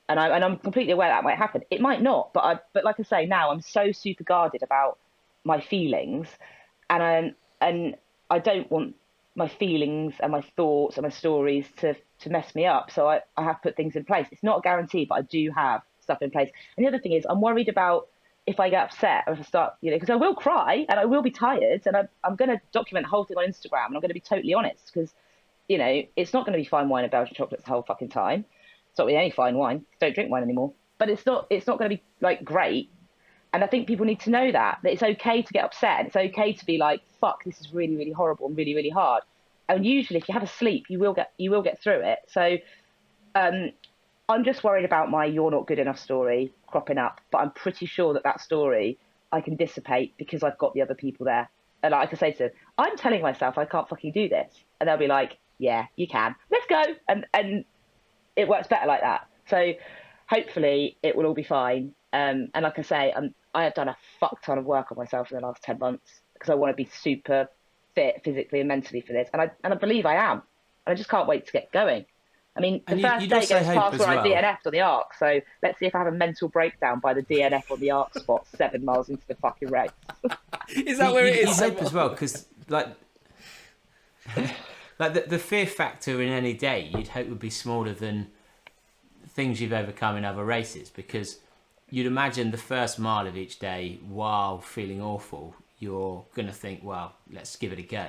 And I'm completely aware that might happen. It might not, but like I say, now I'm so super guarded about my feelings, and I don't want my feelings and my thoughts and my stories to mess me up. So I have put things in place. It's not a guarantee, but I do have stuff in place. And the other thing is, I'm worried about if I get upset or if I start, because I will cry and I will be tired, and I'm going to document the whole thing on Instagram, and I'm going to be totally honest, because it's not going to be fine wine and Belgian chocolates the whole fucking time. It's not really any fine wine. Don't drink wine anymore. But it's not going to be like great. And I think people need to know that it's okay to get upset. And it's okay to be like, fuck, this is really, really horrible and really, really hard. And usually if you have a sleep, you will get through it. So I'm just worried about my "you're not good enough" story cropping up. But I'm pretty sure that story I can dissipate because I've got the other people there. And like I say to them, I'm telling myself I can't fucking do this. And they'll be like, yeah, you can. Let's go. And it works better like that. So hopefully it will all be fine. And like I say, I have done a fuck ton of work on myself in the last 10 months because I want to be super fit physically and mentally for this. And I believe I am. And I just can't wait to get going. I mean, the first day goes past where I DNF'd on the arc. So let's see if I have a mental breakdown by the DNF on the arc spot 7 miles into the fucking race. Is that where it is? You hope as well, because like the fear factor in any day, you'd hope would be smaller than things you've overcome in other races, because you'd imagine the first mile of each day, while feeling awful, you're going to think, well, let's give it a go.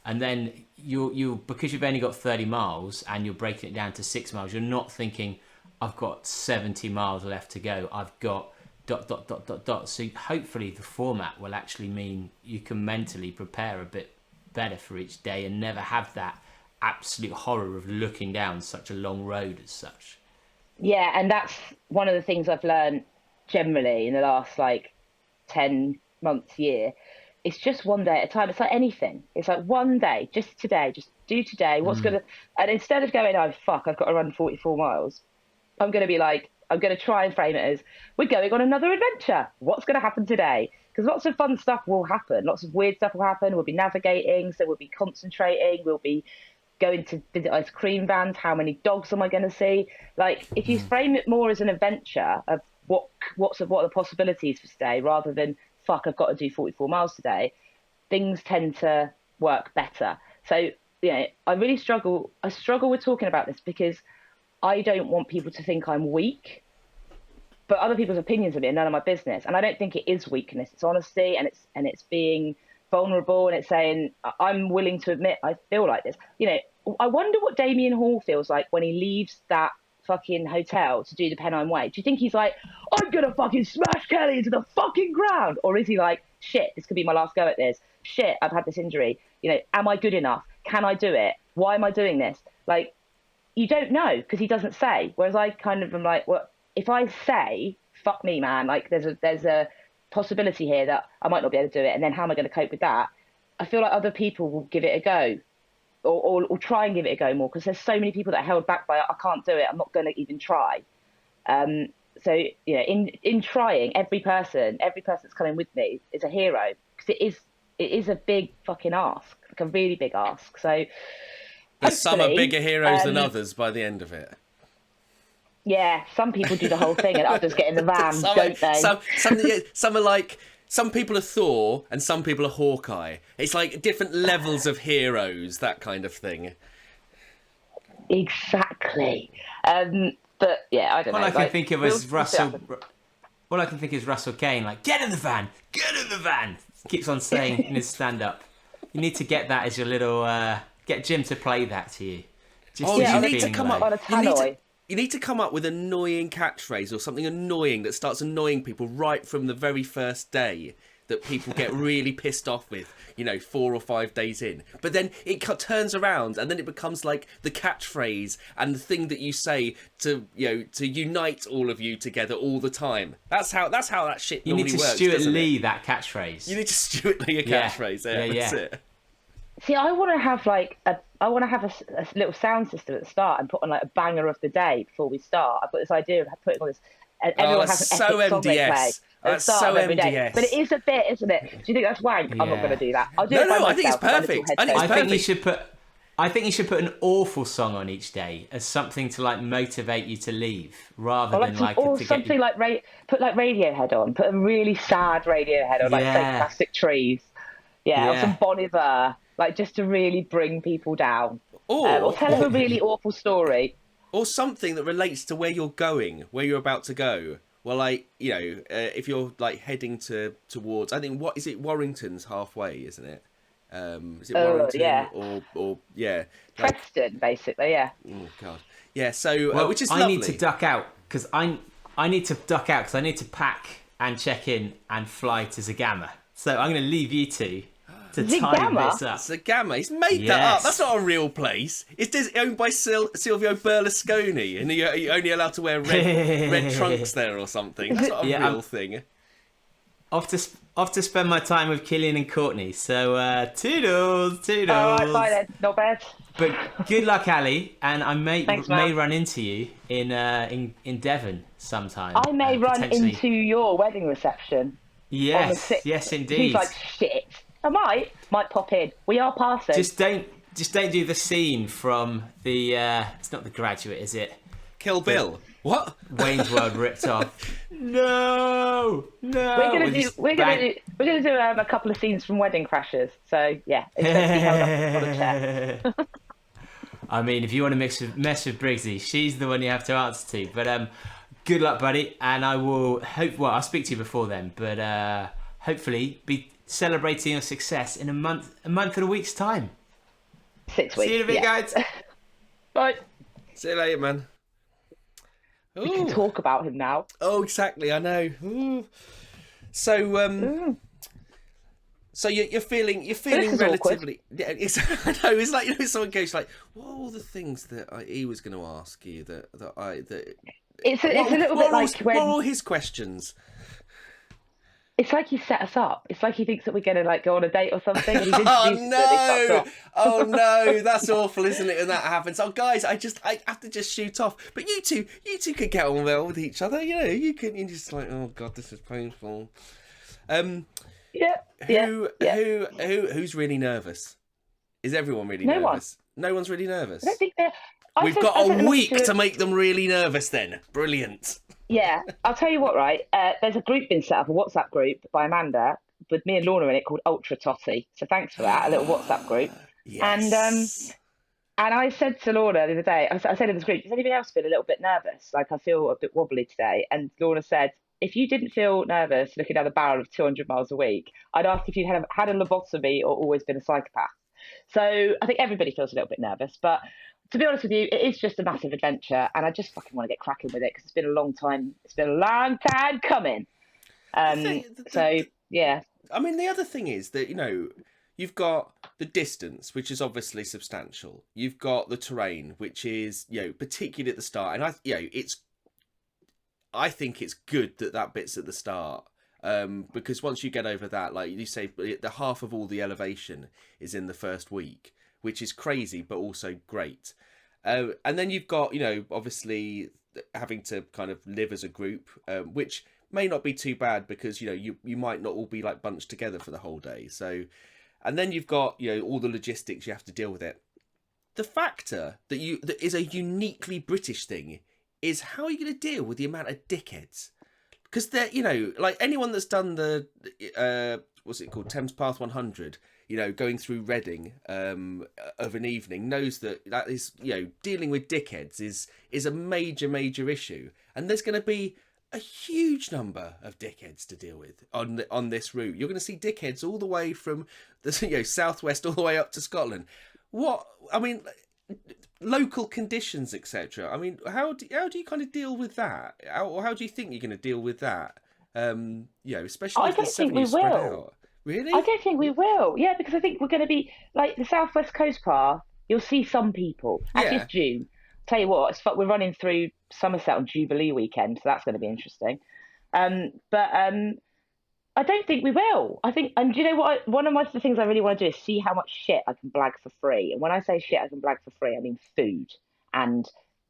And then you because you've only got 30 miles and you're breaking it down to 6 miles, you're not thinking, I've got 70 miles left to go. I've got ... So hopefully the format will actually mean you can mentally prepare a bit better for each day and never have that absolute horror of looking down such a long road as such. Yeah, and that's one of the things I've learned generally in the last 10 months, year. It's just one day at a time. It's like anything. It's like one day, just today, just do today. What's going to... And instead of going, oh, fuck, I've got to run 44 miles, I'm going to be like, I'm going to try and frame it as, we're going on another adventure. What's going to happen today? Because lots of fun stuff will happen. Lots of weird stuff will happen. We'll be navigating, so we'll be concentrating. We'll be going to visit ice cream vans. How many dogs am I going to see? If you frame it more as an adventure of what are the possibilities for today, rather than, fuck, I've got to do 44 miles today, things tend to work better. So, I really struggle. I struggle with talking about this because I don't want people to think I'm weak, but other people's opinions of me are none of my business. And I don't think it is weakness. It's honesty, and it's being vulnerable, and it's saying, I'm willing to admit I feel like this. I wonder what Damien Hall feels like when he leaves that fucking hotel to do the Pennine Way. Do you think he's like, I'm going to fucking smash Kelly into the fucking ground? Or is he like, shit, this could be my last go at this. Shit, I've had this injury. Am I good enough? Can I do it? Why am I doing this? You don't know, because he doesn't say. Whereas I kind of am like, well, if I say, fuck me, man, there's a possibility here that I might not be able to do it, and then how am I going to cope with that? I feel like other people will give it a go, or try and give it a go more, because there's so many people that are held back by, I can't do it, I'm not going to even try. so in trying, every person that's coming with me is a hero, because it is a big fucking ask, like a really big ask. So but some are bigger heroes than others by the end of it. Yeah, some people do the whole thing and others get in the van, don't they? Some are like, some people are Thor and some people are Hawkeye. It's like different levels of heroes, that kind of thing. Exactly. But yeah, I don't know. All I can think of is Russell. All I can think is Russell Kane, like, get in the van, get in the van. Keeps on saying in his stand-up. You need to get that as your little. Get Jim to play that to you. Just you need to come up on a tannoy. You need to come up with an annoying catchphrase or something annoying that starts annoying people right from the very first day, that people get really pissed off with, 4 or 5 days in. But then it turns around and then it becomes like the catchphrase and the thing that you say to unite all of you together all the time. That's how that shit normally works. You need to Stuart Lee that catchphrase. You need to Stuart Lee a catchphrase. Yeah. That's it. See, I want to have a little sound system at the start and put on like a banger of the day before we start. I've got this idea of putting all this, and everyone has an epic song they play. That's so MDS. But it is a bit, isn't it? Do you think that's wank? Yeah. I'm not going to do that. I'll do it by myself. I think it's perfect. I think you should put an awful song on each day as something to like motivate you to leave, rather than put like Radiohead on. Put a really sad Radiohead on, like Fantastic Trees. Or some Bon Iver, like just to really bring people down. Or tell them a really awful story. Or something that relates to where you're going, where you're about to go. Well, like, if you're like heading towards, I think, what is it? Warrington's halfway, isn't it? Is it Warrington? Or Preston, basically, yeah. Oh God, yeah. So, which is lovely. I need to duck out because I need to pack and check in and fly to Zagama. So I'm going to leave you two to time this up. Zagama, he's made that up. That's not a real place. It's owned by Silvio Berlusconi, and you're only allowed to wear red trunks there or something. That's not a real thing. Off to spend my time with Killian and Courtney. So toodles. All right, bye then. Not bad. But good luck, Allie, and I may run into you in Devon sometime. I may run into your wedding reception. Yes, indeed. He's like, shit. I might pop in. We are passing. Just don't do the scene from the. It's not The Graduate, is it? Kill Bill. What? Wayne's World ripped off. No. We're gonna do a couple of scenes from Wedding Crashers. So yeah, it's going to be held up on a chair. I mean, if you want to mess with Briggsy, she's the one you have to answer to. But good luck, buddy, and I will I'll speak to you before then, but hopefully be celebrating your success in a month and a week's time. 6 weeks. See you in a bit, guys. Bye. See you later, man. We can talk about him now. Oh, exactly. I know. Ooh. So, so you're feeling relatively. Yeah, I know. It's like someone goes like, "What are all the things that he was going to ask you that?" It's a little bit like when... What are all his questions? It's like he set us up. It's like he thinks that we're going to like go on a date or something. And he's Oh no, that's awful, isn't it? And that happens. Oh guys, I have to just shoot off. But you two could get on well with each other. You're just like, oh God, this is painful. Who's really nervous? Is everyone really nervous? No one's really nervous. I don't think they're... We've got a week to make them really nervous then. Brilliant. Yeah, I'll tell you what, right? There's a group been set up, a WhatsApp group by Amanda, with me and Lorna in it, called Ultra Totty. So thanks for that, a little WhatsApp group. Yes. And I said to Lorna the other day, I said in this group, does anybody else feel a little bit nervous? Like, I feel a bit wobbly today. And Lorna said, if you didn't feel nervous looking down the barrel of 200 miles a week, I'd ask if you'd had a lobotomy or always been a psychopath. So I think everybody feels a little bit nervous, but to be honest with you, it is just a massive adventure, and I just fucking want to get cracking with it because it's been a long time. It's been a long time coming. Yeah. I mean, the other thing is that you've got the distance, which is obviously substantial. You've got the terrain, which is particularly at the start, and I think it's good that bit's at the start. Because once you get over that, like you say, the half of all the elevation is in the first week, which is crazy, but also great. And then you've got, obviously having to kind of live as a group, which may not be too bad because, you might not all be like bunched together for the whole day. So, and then you've got, all the logistics, you have to deal with it. The factor that is a uniquely British thing is how are you going to deal with the amount of dickheads? Because they're, like anyone that's done the, what's it called, Thames Path 100, going through Reading of an evening knows that is, dealing with dickheads is a major issue. And there's going to be a huge number of dickheads to deal with on this route. You're going to see dickheads all the way from the southwest all the way up to Scotland. Local conditions, etc. I mean, how do you kind of deal with that? How do you think you're going to deal with that? Especially I don't think we will. Really? I don't think we will. Yeah, because I think we're going to be like the Southwest Coast Path. You'll see some people. Actually, it's June. Tell you what, we're running through Somerset on Jubilee weekend, so that's going to be interesting. But I don't think we will. I think, and do you know what? One of the things I really want to do is see how much shit I can blag for free. And when I say shit I can blag for free, I mean food and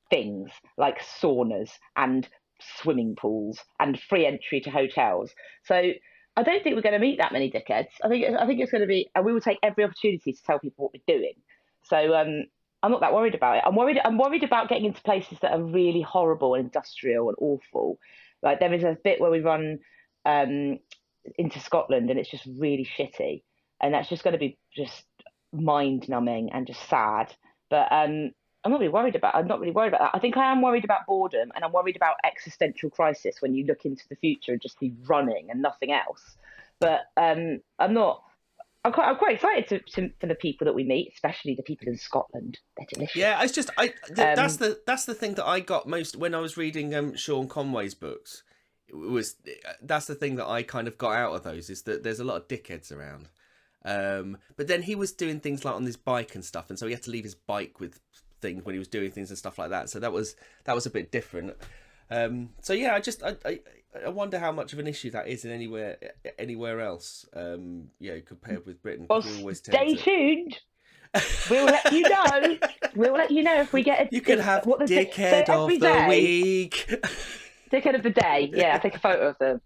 things like saunas and swimming pools and free entry to hotels. So I don't think we're going to meet that many dickheads. I think it's going to be, and we will take every opportunity to tell people what we're doing. So I'm not that worried about it. I'm worried about getting into places that are really horrible and industrial and awful. Like there is a bit where we run into Scotland and it's just really shitty, and that's just going to be just mind numbing and just sad. But I'm not really worried about that. I think I am worried about boredom, and I'm worried about existential crisis when you look into the future and just be running and nothing else. But I'm quite excited for the people that we meet, especially the people in Scotland. They're delicious. Yeah, it's just that's the thing that I got most when I was reading Sean Conway's books. That's the thing that I kind of got out of those, is that there's a lot of dickheads around. But then he was doing things like on his bike and stuff, and so he had to leave his bike with things when he was doing things and stuff like that. So that was a bit different. So yeah, I wonder how much of an issue that is in anywhere else. Compared with Britain. Well, stay tuned. We'll let you know. We'll let you know if we get. You can have dickhead of the week. Dickhead of the day. Yeah, I take a photo of them.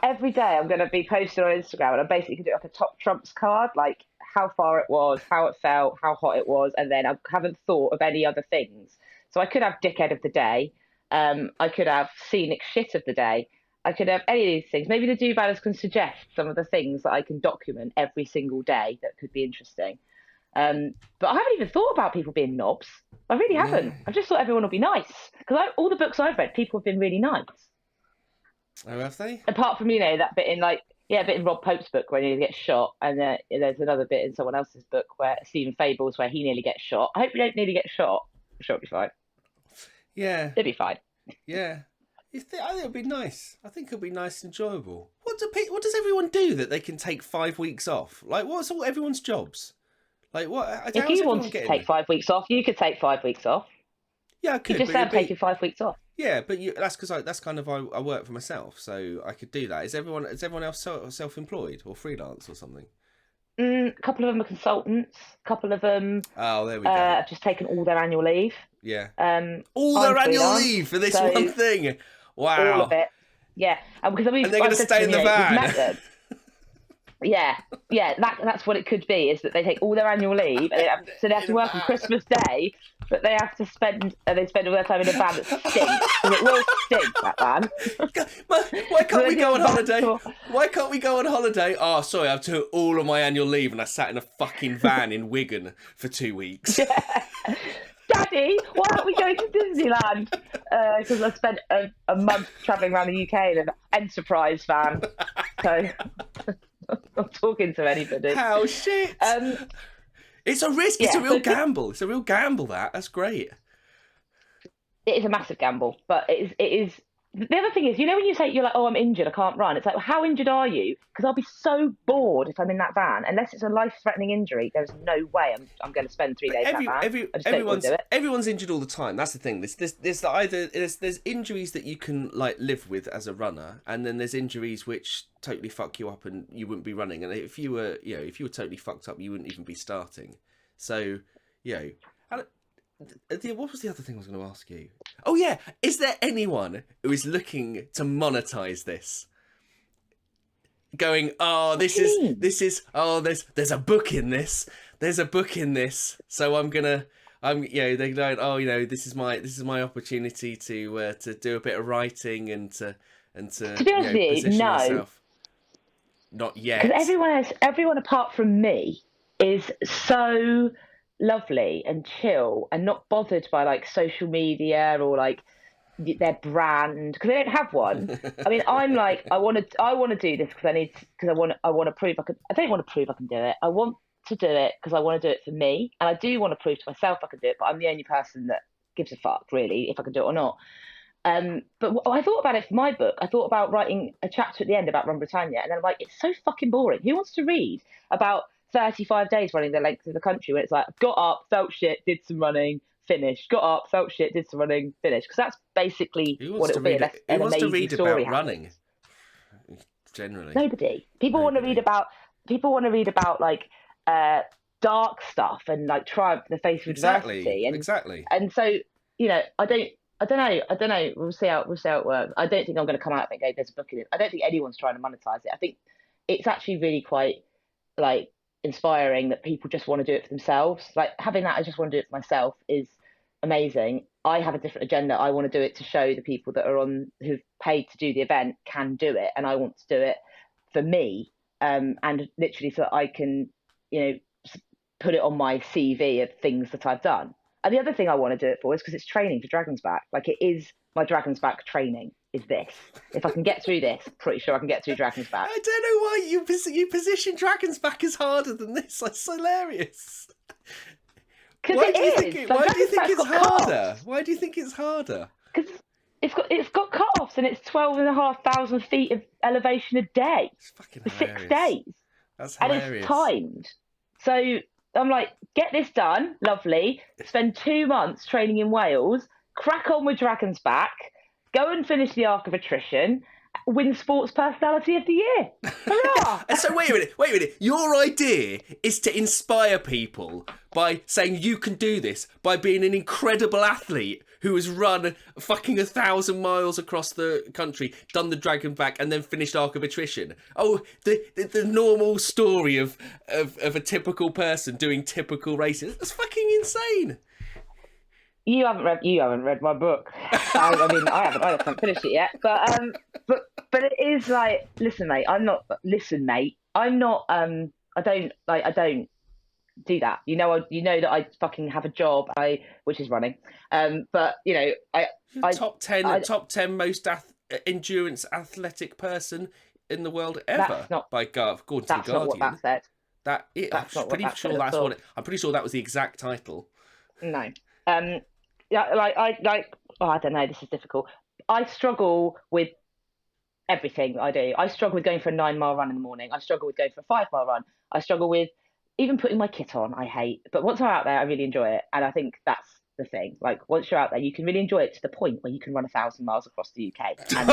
Every day I'm going to be posting on Instagram, and I'm basically going to do like a top trumps card, like how far it was, how it felt, how hot it was, and then I haven't thought of any other things. So I could have dickhead of the day. I could have scenic shit of the day. I could have any of these things. Maybe the do-badders can suggest some of the things that I can document every single day that could be interesting. But I haven't even thought about people being knobs. I really haven't. I just thought everyone would be nice. Because all the books I've read, people have been really nice. Oh, have they? Apart from, that bit in Rob Pope's book where he nearly gets shot. And there's another bit in someone else's book where Stephen Fable's where he nearly gets shot. I hope you don't nearly get shot. I'm sure it'll be fine. Yeah. It'll be fine. Yeah. I think it'll be nice. I think it'll be nice and enjoyable. What does everyone do that they can take 5 weeks off? Like, what's all everyone's jobs? Like, what? If you wanted to take 5 weeks off, you could take 5 weeks off. Yeah, I could. You just said taking 5 weeks off. Yeah, but that's because I work for myself, so I could do that. Is everyone else self-employed or freelance or something? A couple of them are consultants. A couple of them there we go. Have just taken all their annual leave. Yeah. All their annual leave for this one thing. Wow. All of it. Yeah. And because and they're going to stay in the van. Yeah. That's what it could be. Is that they take all their annual leave, so they have to work on Christmas Day, but they have to spend all their time in a van that stinks. And it will stink, that van. Why can't we go on holiday? Why can't we go on holiday? Oh, sorry, I took all of my annual leave and I sat in a fucking van in Wigan for 2 weeks. Yeah. Daddy, why aren't we going to Disneyland? Because I spent a month travelling around the UK in an Enterprise van. So I'm not talking to anybody. How shit! It's a risk. It's a real gamble. It's a real gamble. That's great. It is a massive gamble, but it is. The other thing is, when you say you're like, oh, I'm injured, I can't run. It's like, well, how injured are you? Because I'll be so bored if I'm in that van. Unless it's a life-threatening injury, there's no way I'm going to spend 3 days in that van. Everyone's injured all the time. That's the thing. There's injuries that you can like live with as a runner, and then there's injuries which totally fuck you up and you wouldn't be running. And if you were totally fucked up, you wouldn't even be starting. So, What was the other thing I was going to ask you? Oh yeah, is there anyone who is looking to monetize this? Going, oh, there's a book in this. There's a book in this. So they're going, oh, this is my opportunity to do a bit of writing and to be honest with you, position no. myself. Not yet. Because everyone apart from me is so lovely and chill and not bothered by like social media or like their brand, because they don't have one. I mean, I'm like, I want to do this because I want to prove I can. I don't want to prove I can do it. I want to do it because I want to do it for me, and I do want to prove to myself I can do it. But I'm the only person that gives a fuck really if I can do it or not. But I thought about it for my book. I thought about writing a chapter at the end about Run Britannia, and then I'm like, it's so fucking boring. Who wants to read about 35 days running the length of the country when it's like, got up, felt shit, did some running, finished. Got up, felt shit, did some running, finished. Because that's basically what it would be. Who wants to read about running? Generally, nobody. People want to read about. People want to read about like dark stuff and like triumph in the face of adversity. Exactly. And so I don't know. We'll see how it works. I don't think I'm going to come out and go, there's a book in it. I don't think anyone's trying to monetize it. I think it's actually really quite like inspiring that people just want to do it for themselves. Like having that, I just want to do it for myself is amazing. I have a different agenda. I want to do it to show the people that are who've paid to do the event can do it, and I want to do it for me, and literally so that I can, put it on my CV of things that I've done. And the other thing I want to do it for is because it's training for Dragon's Back. Like it is my Dragon's Back training is this. If I can get through this, pretty sure I can get through Dragon's Back. I don't know why you position Dragon's Back as harder than this. That's hilarious. Why do you think it's harder? Why do you think it's harder? Because it's got cut-offs and it's 12,500 feet of elevation a day for 6 days. That's hilarious. And it's timed. So I'm like, get this done, lovely. Spend 2 months training in Wales, crack on with Dragon's Back, go and finish the Arc of Attrition, win Sports Personality of the Year. Hurrah! And so wait a minute. Your idea is to inspire people by saying you can do this, by being an incredible athlete who has run fucking 1,000 miles across the country, done the Dragon Back, and then finished Arc of Attrition. Oh, the normal story of a typical person doing typical races. That's fucking insane. You haven't read my book. I haven't finished it yet. But it is like, listen, mate. I don't do that. You know that I fucking have a job. Which is running. But top 10 most endurance athletic person in the world ever. According to the Guardian. That's not what that said. I'm pretty sure that was the exact title. No. I don't know. This is difficult. I struggle with everything I do. I struggle with going for a 9-mile run in the morning. I struggle with going for a 5-mile run. I struggle with even putting my kit on. I hate. But once I'm out there, I really enjoy it. And I think that's the thing. Like once you're out there, you can really enjoy it to the point where you can run 1,000 miles across the UK. And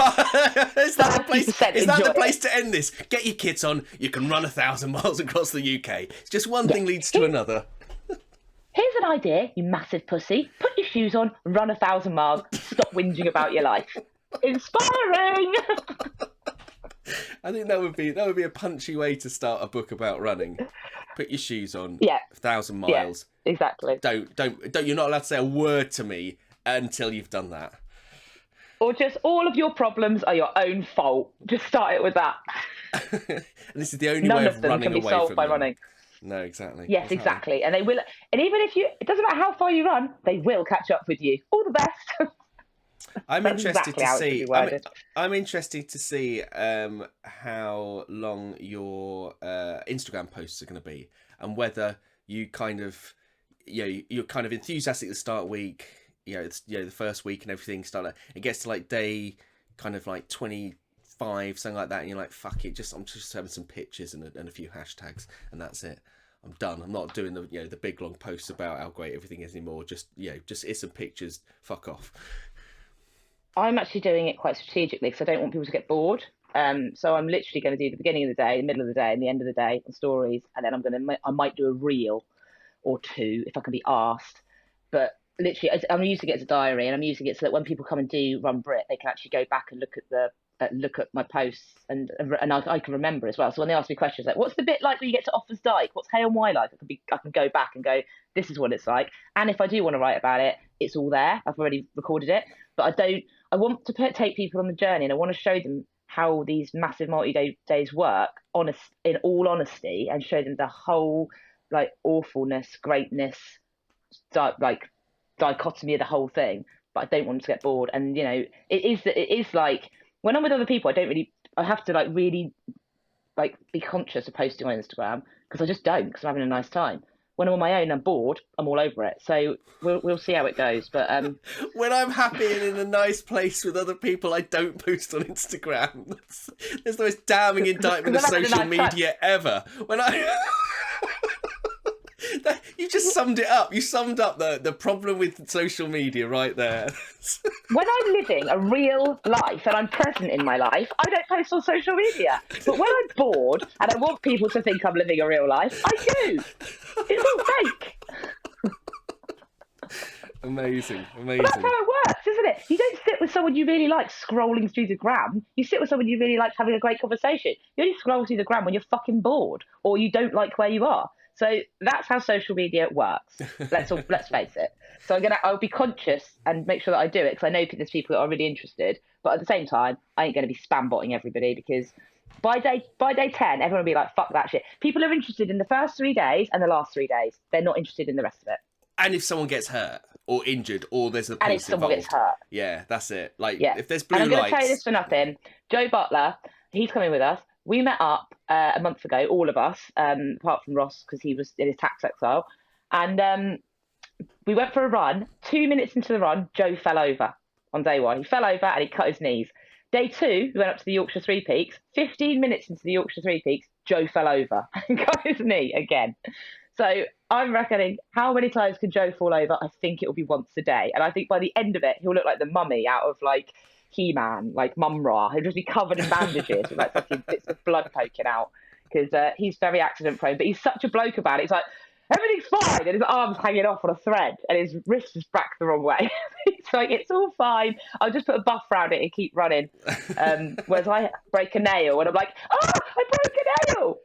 is that the place to end this? Get your kit on. You can run 1,000 miles across the UK. It's just one thing leads to another. Here's an idea, you massive pussy. Put your shoes on, run 1,000 miles, stop whinging about your life. Inspiring! I think that would be a punchy way to start a book about running. Put your shoes on, 1,000 miles. Yeah, exactly. Don't. You're not allowed to say a word to me until you've done that. Or just all of your problems are your own fault. Just start it with that. And this is the only way of running away from them. None of them can be solved by running. No, exactly. Yes, exactly. And they will. And even if it doesn't matter how far you run, they will catch up with you. All the best. I'm interested to see how long your Instagram posts are going to be, and whether you kind of, you're kind of enthusiastic at the start of the week, the first week and everything. It gets to like day kind of like 25, something like that, and you're like, fuck it, I'm just having some pictures and a few hashtags, and that's it. I'm done. I'm not doing the big long posts about how great everything is anymore. Just it's some pictures. Fuck off. I'm actually doing it quite strategically because I don't want people to get bored. So I'm literally going to do the beginning of the day, the middle of the day, and the end of the day on stories, and then I might do a reel or two if I can be asked. But literally, I'm using it as a diary, and I'm using it so that when people come and do Run Brit, they can actually go back and look at my posts, and I can remember as well. So when they ask me questions like, "What's the bit like when you get to Offers Dyke? What's Hay on Wye like?" I can go back and go, "This is what it's like." And if I do want to write about it, it's all there. I've already recorded it, but I don't. I want to take people on the journey, and I want to show them how these massive multi-day days work, in all honesty, and show them the whole like awfulness, greatness, like dichotomy of the whole thing. But I don't want them to get bored, and it is like when I'm with other people, I have to like really like be conscious of posting on Instagram, because I just don't, because I'm having a nice time. When I'm on my own, I'm bored, I'm all over it. So we'll see how it goes. But when I'm happy and in a nice place with other people, I don't post on Instagram. There's the most damning indictment of social media ever. When I you just summed it up. You summed up the problem with social media right there. When I'm living a real life and I'm present in my life, I don't post on social media. But when I'm bored and I want people to think I'm living a real life, I do. It's all fake. Amazing. But that's how it works, isn't it? You don't sit with someone you really like scrolling through the gram. You sit with someone you really like having a great conversation. You only scroll through the gram when you're fucking bored or you don't like where you are. So that's how social media works. Let's face it. So I'll be conscious and make sure that I do it, because I know there's people that are really interested. But at the same time, I ain't going to be spam botting everybody, because by day 10, everyone will be like, fuck that shit. People are interested in the first 3 days and the last 3 days. They're not interested in the rest of it. And if someone gets hurt or injured, or there's a police and if someone involved, gets hurt, yeah, that's it. Like, yeah. If there's blue lights. And I'm going to lights... tell you this for nothing. Joe Butler, he's coming with us. We met up a month ago, all of us, apart from Ross, because he was in his tax exile. And we went for a run. 2 minutes into the run, Joe fell over on day 1. He fell over and he cut his knees. Day 2, we went up to the Yorkshire Three Peaks. 15 minutes into the Yorkshire Three Peaks, Joe fell over and cut his knee again. So I'm reckoning, how many times can Joe fall over? I think it will be once a day. And I think by the end of it, he'll look like the mummy out of like He-Man, like Mum-Ra. He'll just be covered in bandages with like fucking bits of blood poking out, because he's very accident prone. But he's such a bloke about it. He's like, everything's fine, and his arm's hanging off on a thread, and his wrist is back the wrong way. It's like, it's all fine. I'll just put a buff around it and keep running. Whereas I break a nail, and I'm like, oh, I broke a nail.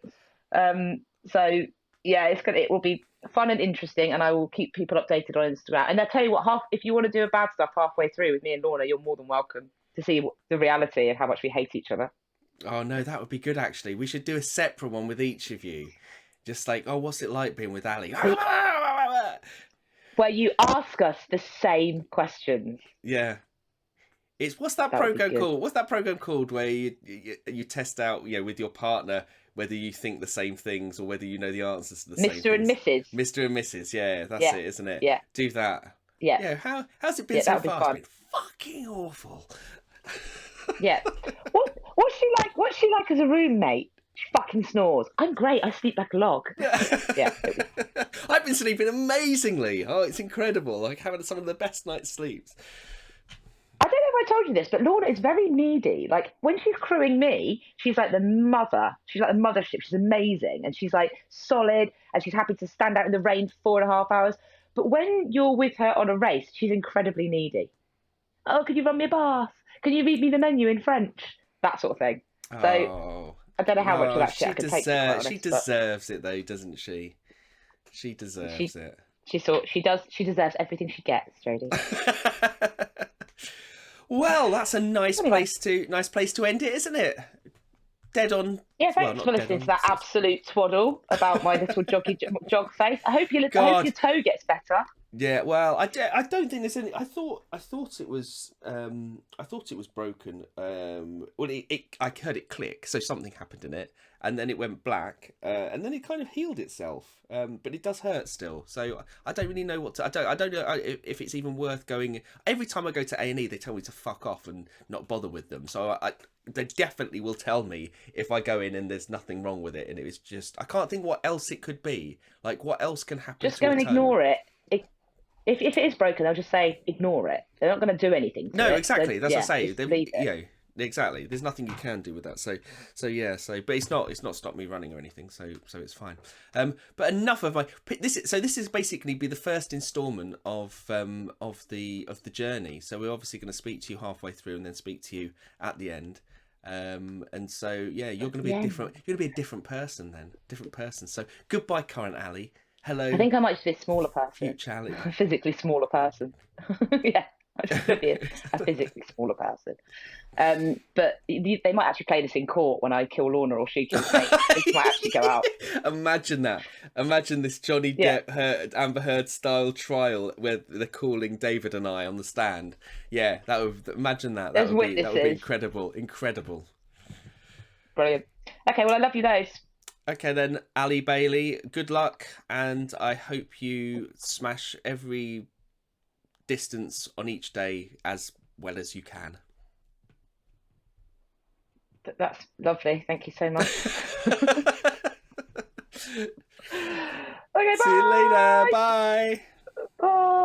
So yeah, it will be fun and interesting, and I will keep people updated on Instagram. And I tell you what, if you want to do a bad stuff halfway through with me and Lorna, you're more than welcome to see the reality of how much we hate each other. Oh no, that would be good actually. We should do a separate one with each of you. Just like, oh, what's it like being with Allie? Where you ask us the same questions. Yeah. What's that program called? What's that program called where you test out, with your partner, whether you think the same things or whether you know the answers to the same things? Mr. and Mrs. Mr. and Mrs. Yeah, that's it, isn't it? Yeah. Do that. Yeah. Yeah. How's it been so far? It's been fucking awful. Yeah. What's she like? What's she like as a roommate? She fucking snores. I'm great. I sleep like a log. Yeah. I've been sleeping amazingly. Oh, it's incredible. Like having some of the best night's sleeps. I don't know if I told you this, but Lorna is very needy. Like when she's crewing me, she's like the mother. She's like the mothership. She's amazing, and she's like solid, and she's happy to stand out in the rain for 4.5 hours. But when you're with her on a race, she's incredibly needy. Oh, could you run me a bath? Can you read me the menu in French? That sort of thing. So I don't know how much of that shit I could take. She deserves it though, doesn't she? She deserves it. She does. She deserves everything she gets, Jody. Well, that's a nice place to end it, isn't it? Dead on. Yeah, thanks for listening to that absolute twaddle about my little jog face. I hope your toe gets better. Yeah, well, I don't think there's any. I thought it was broken. Well, I heard it click, so something happened in it, and then it went black, and then it kind of healed itself. But it does hurt still, so I don't really know what to. I don't know if it's even worth going. Every time I go to A&E, they tell me to fuck off and not bother with them. So they definitely will tell me if I go in and there's nothing wrong with it, and it was just I can't think what else it could be. Like what else can happen? Just go and ignore it. If it is broken, they'll just say ignore it. They're not going to do anything. No, exactly. That's what I say. Exactly. There's nothing you can do with that. So yeah. But it's not stopped me running or anything. So it's fine. But enough of my this. So this is basically be the first instalment of the journey. So we're obviously going to speak to you halfway through and then speak to you at the end. And so yeah, you're going to be a different person then. Different person. So goodbye, current Allie. Hello. I think I might just be a smaller person. Future Allie. A physically smaller person. Yeah. I just going to be a physically smaller person. But they might actually play this in court when I kill Lorna or she kills me. This might actually go out. Imagine that. Imagine this Johnny Depp, Amber Heard style trial where they're calling David and I on the stand. Yeah, imagine that. That would be incredible. Incredible. Brilliant. Okay, well, I love you those. Okay then, Allie Bailey, good luck, and I hope you smash every distance on each day as well as you can. That's lovely. Thank you so much. Okay, bye. See you later. Bye. Bye.